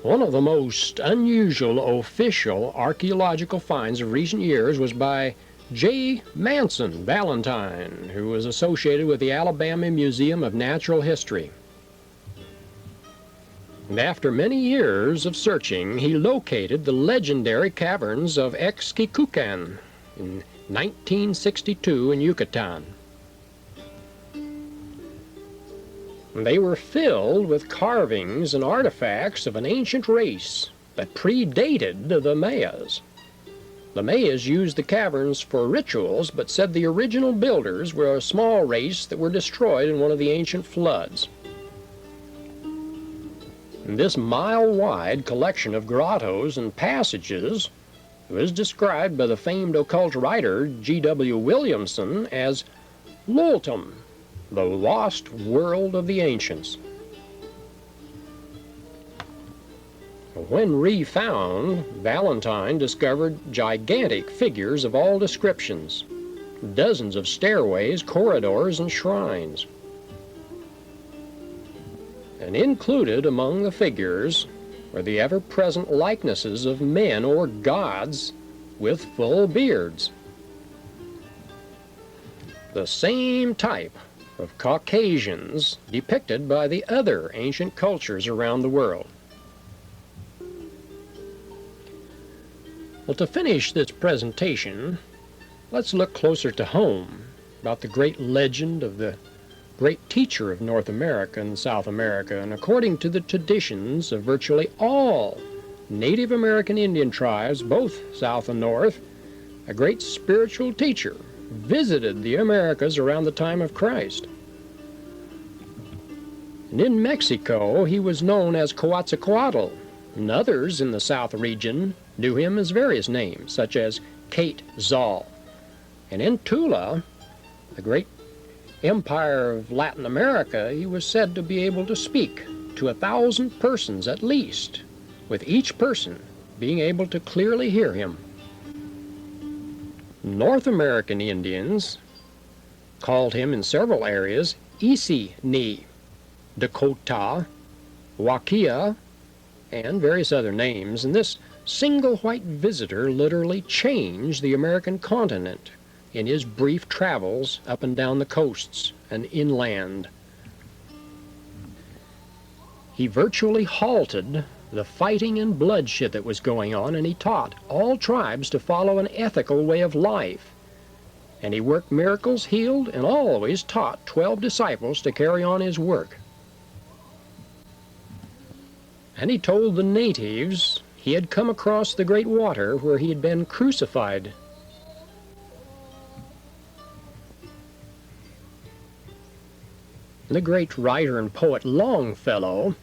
One of the most unusual official archaeological finds of recent years was by J. Manson Valentine, who was associated with the Alabama Museum of Natural History. And after many years of searching, he located the legendary caverns of Xquicucan in 1962 in Yucatan. They were filled with carvings and artifacts of an ancient race that predated the Mayas. The Mayas used the caverns for rituals, but said the original builders were a small race that were destroyed in one of the ancient floods. And this mile-wide collection of grottos and passages was described by the famed occult writer G.W. Williamson as Loltum, the lost world of the ancients. When refound, Valentine discovered gigantic figures of all descriptions, dozens of stairways, corridors, and shrines. And included among the figures were the ever-present likenesses of men or gods with full beards. The same type of Caucasians depicted by the other ancient cultures around the world. Well, to finish this presentation, let's look closer to home about the great legend of the great teacher of North America and South America. And according to the traditions of virtually all Native American Indian tribes, both South and North, a great spiritual teacher visited the Americas around the time of Christ. And in Mexico, he was known as Coatzacoatl, and others in the South region knew him as various names, such as Kate Zal. And in Tula, the great empire of Latin America, he was said to be able to speak to 1,000 persons at least, with each person being able to clearly hear him. North American Indians called him in several areas Isi-Ni, Dakota, Wakia, and various other names, and this single white visitor literally changed the American continent in his brief travels up and down the coasts and inland. He virtually halted the fighting and bloodshed that was going on, and he taught all tribes to follow an ethical way of life. And he worked miracles, healed, and always taught 12 disciples to carry on his work. And he told the natives he had come across the great water where he had been crucified. The great writer and poet Longfellow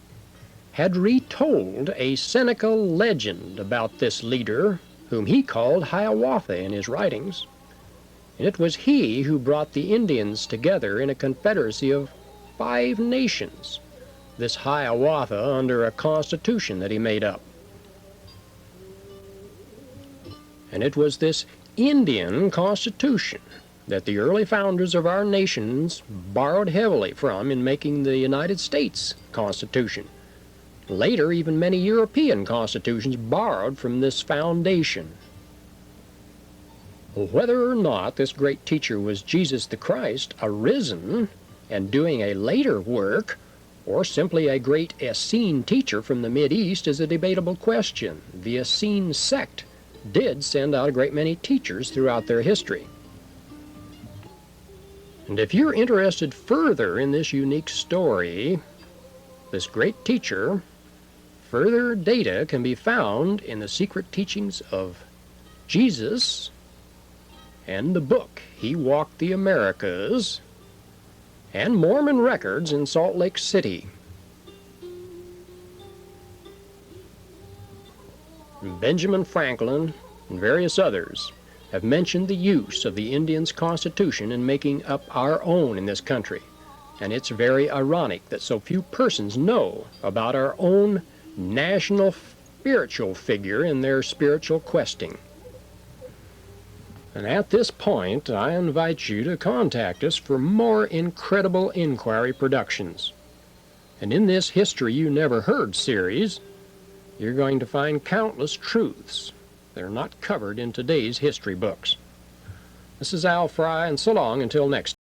had retold a Seneca legend about this leader, whom he called Hiawatha in his writings. And it was he who brought the Indians together in a confederacy of 5 nations, this Hiawatha under a constitution that he made up. And it was this Indian constitution that the early founders of our nations borrowed heavily from in making the United States Constitution. Later, even many European constitutions borrowed from this foundation. Whether or not this great teacher was Jesus the Christ, arisen and doing a later work, or simply a great Essene teacher from the Mideast, is a debatable question. The Essene sect did send out a great many teachers throughout their history. And if you're interested further in this unique story, this great teacher, further data can be found in the secret teachings of Jesus and the book He Walked the Americas, and Mormon records in Salt Lake City. Benjamin Franklin and various others have mentioned the use of the Indians' Constitution in making up our own in this country, and it's very ironic that so few persons know about our own national spiritual figure in their spiritual questing. And at this point, I invite you to contact us for more Incredible Inquiry productions. And in this History You Never Heard series, you're going to find countless truths that are not covered in today's history books. This is Al Fry, and so long until next time.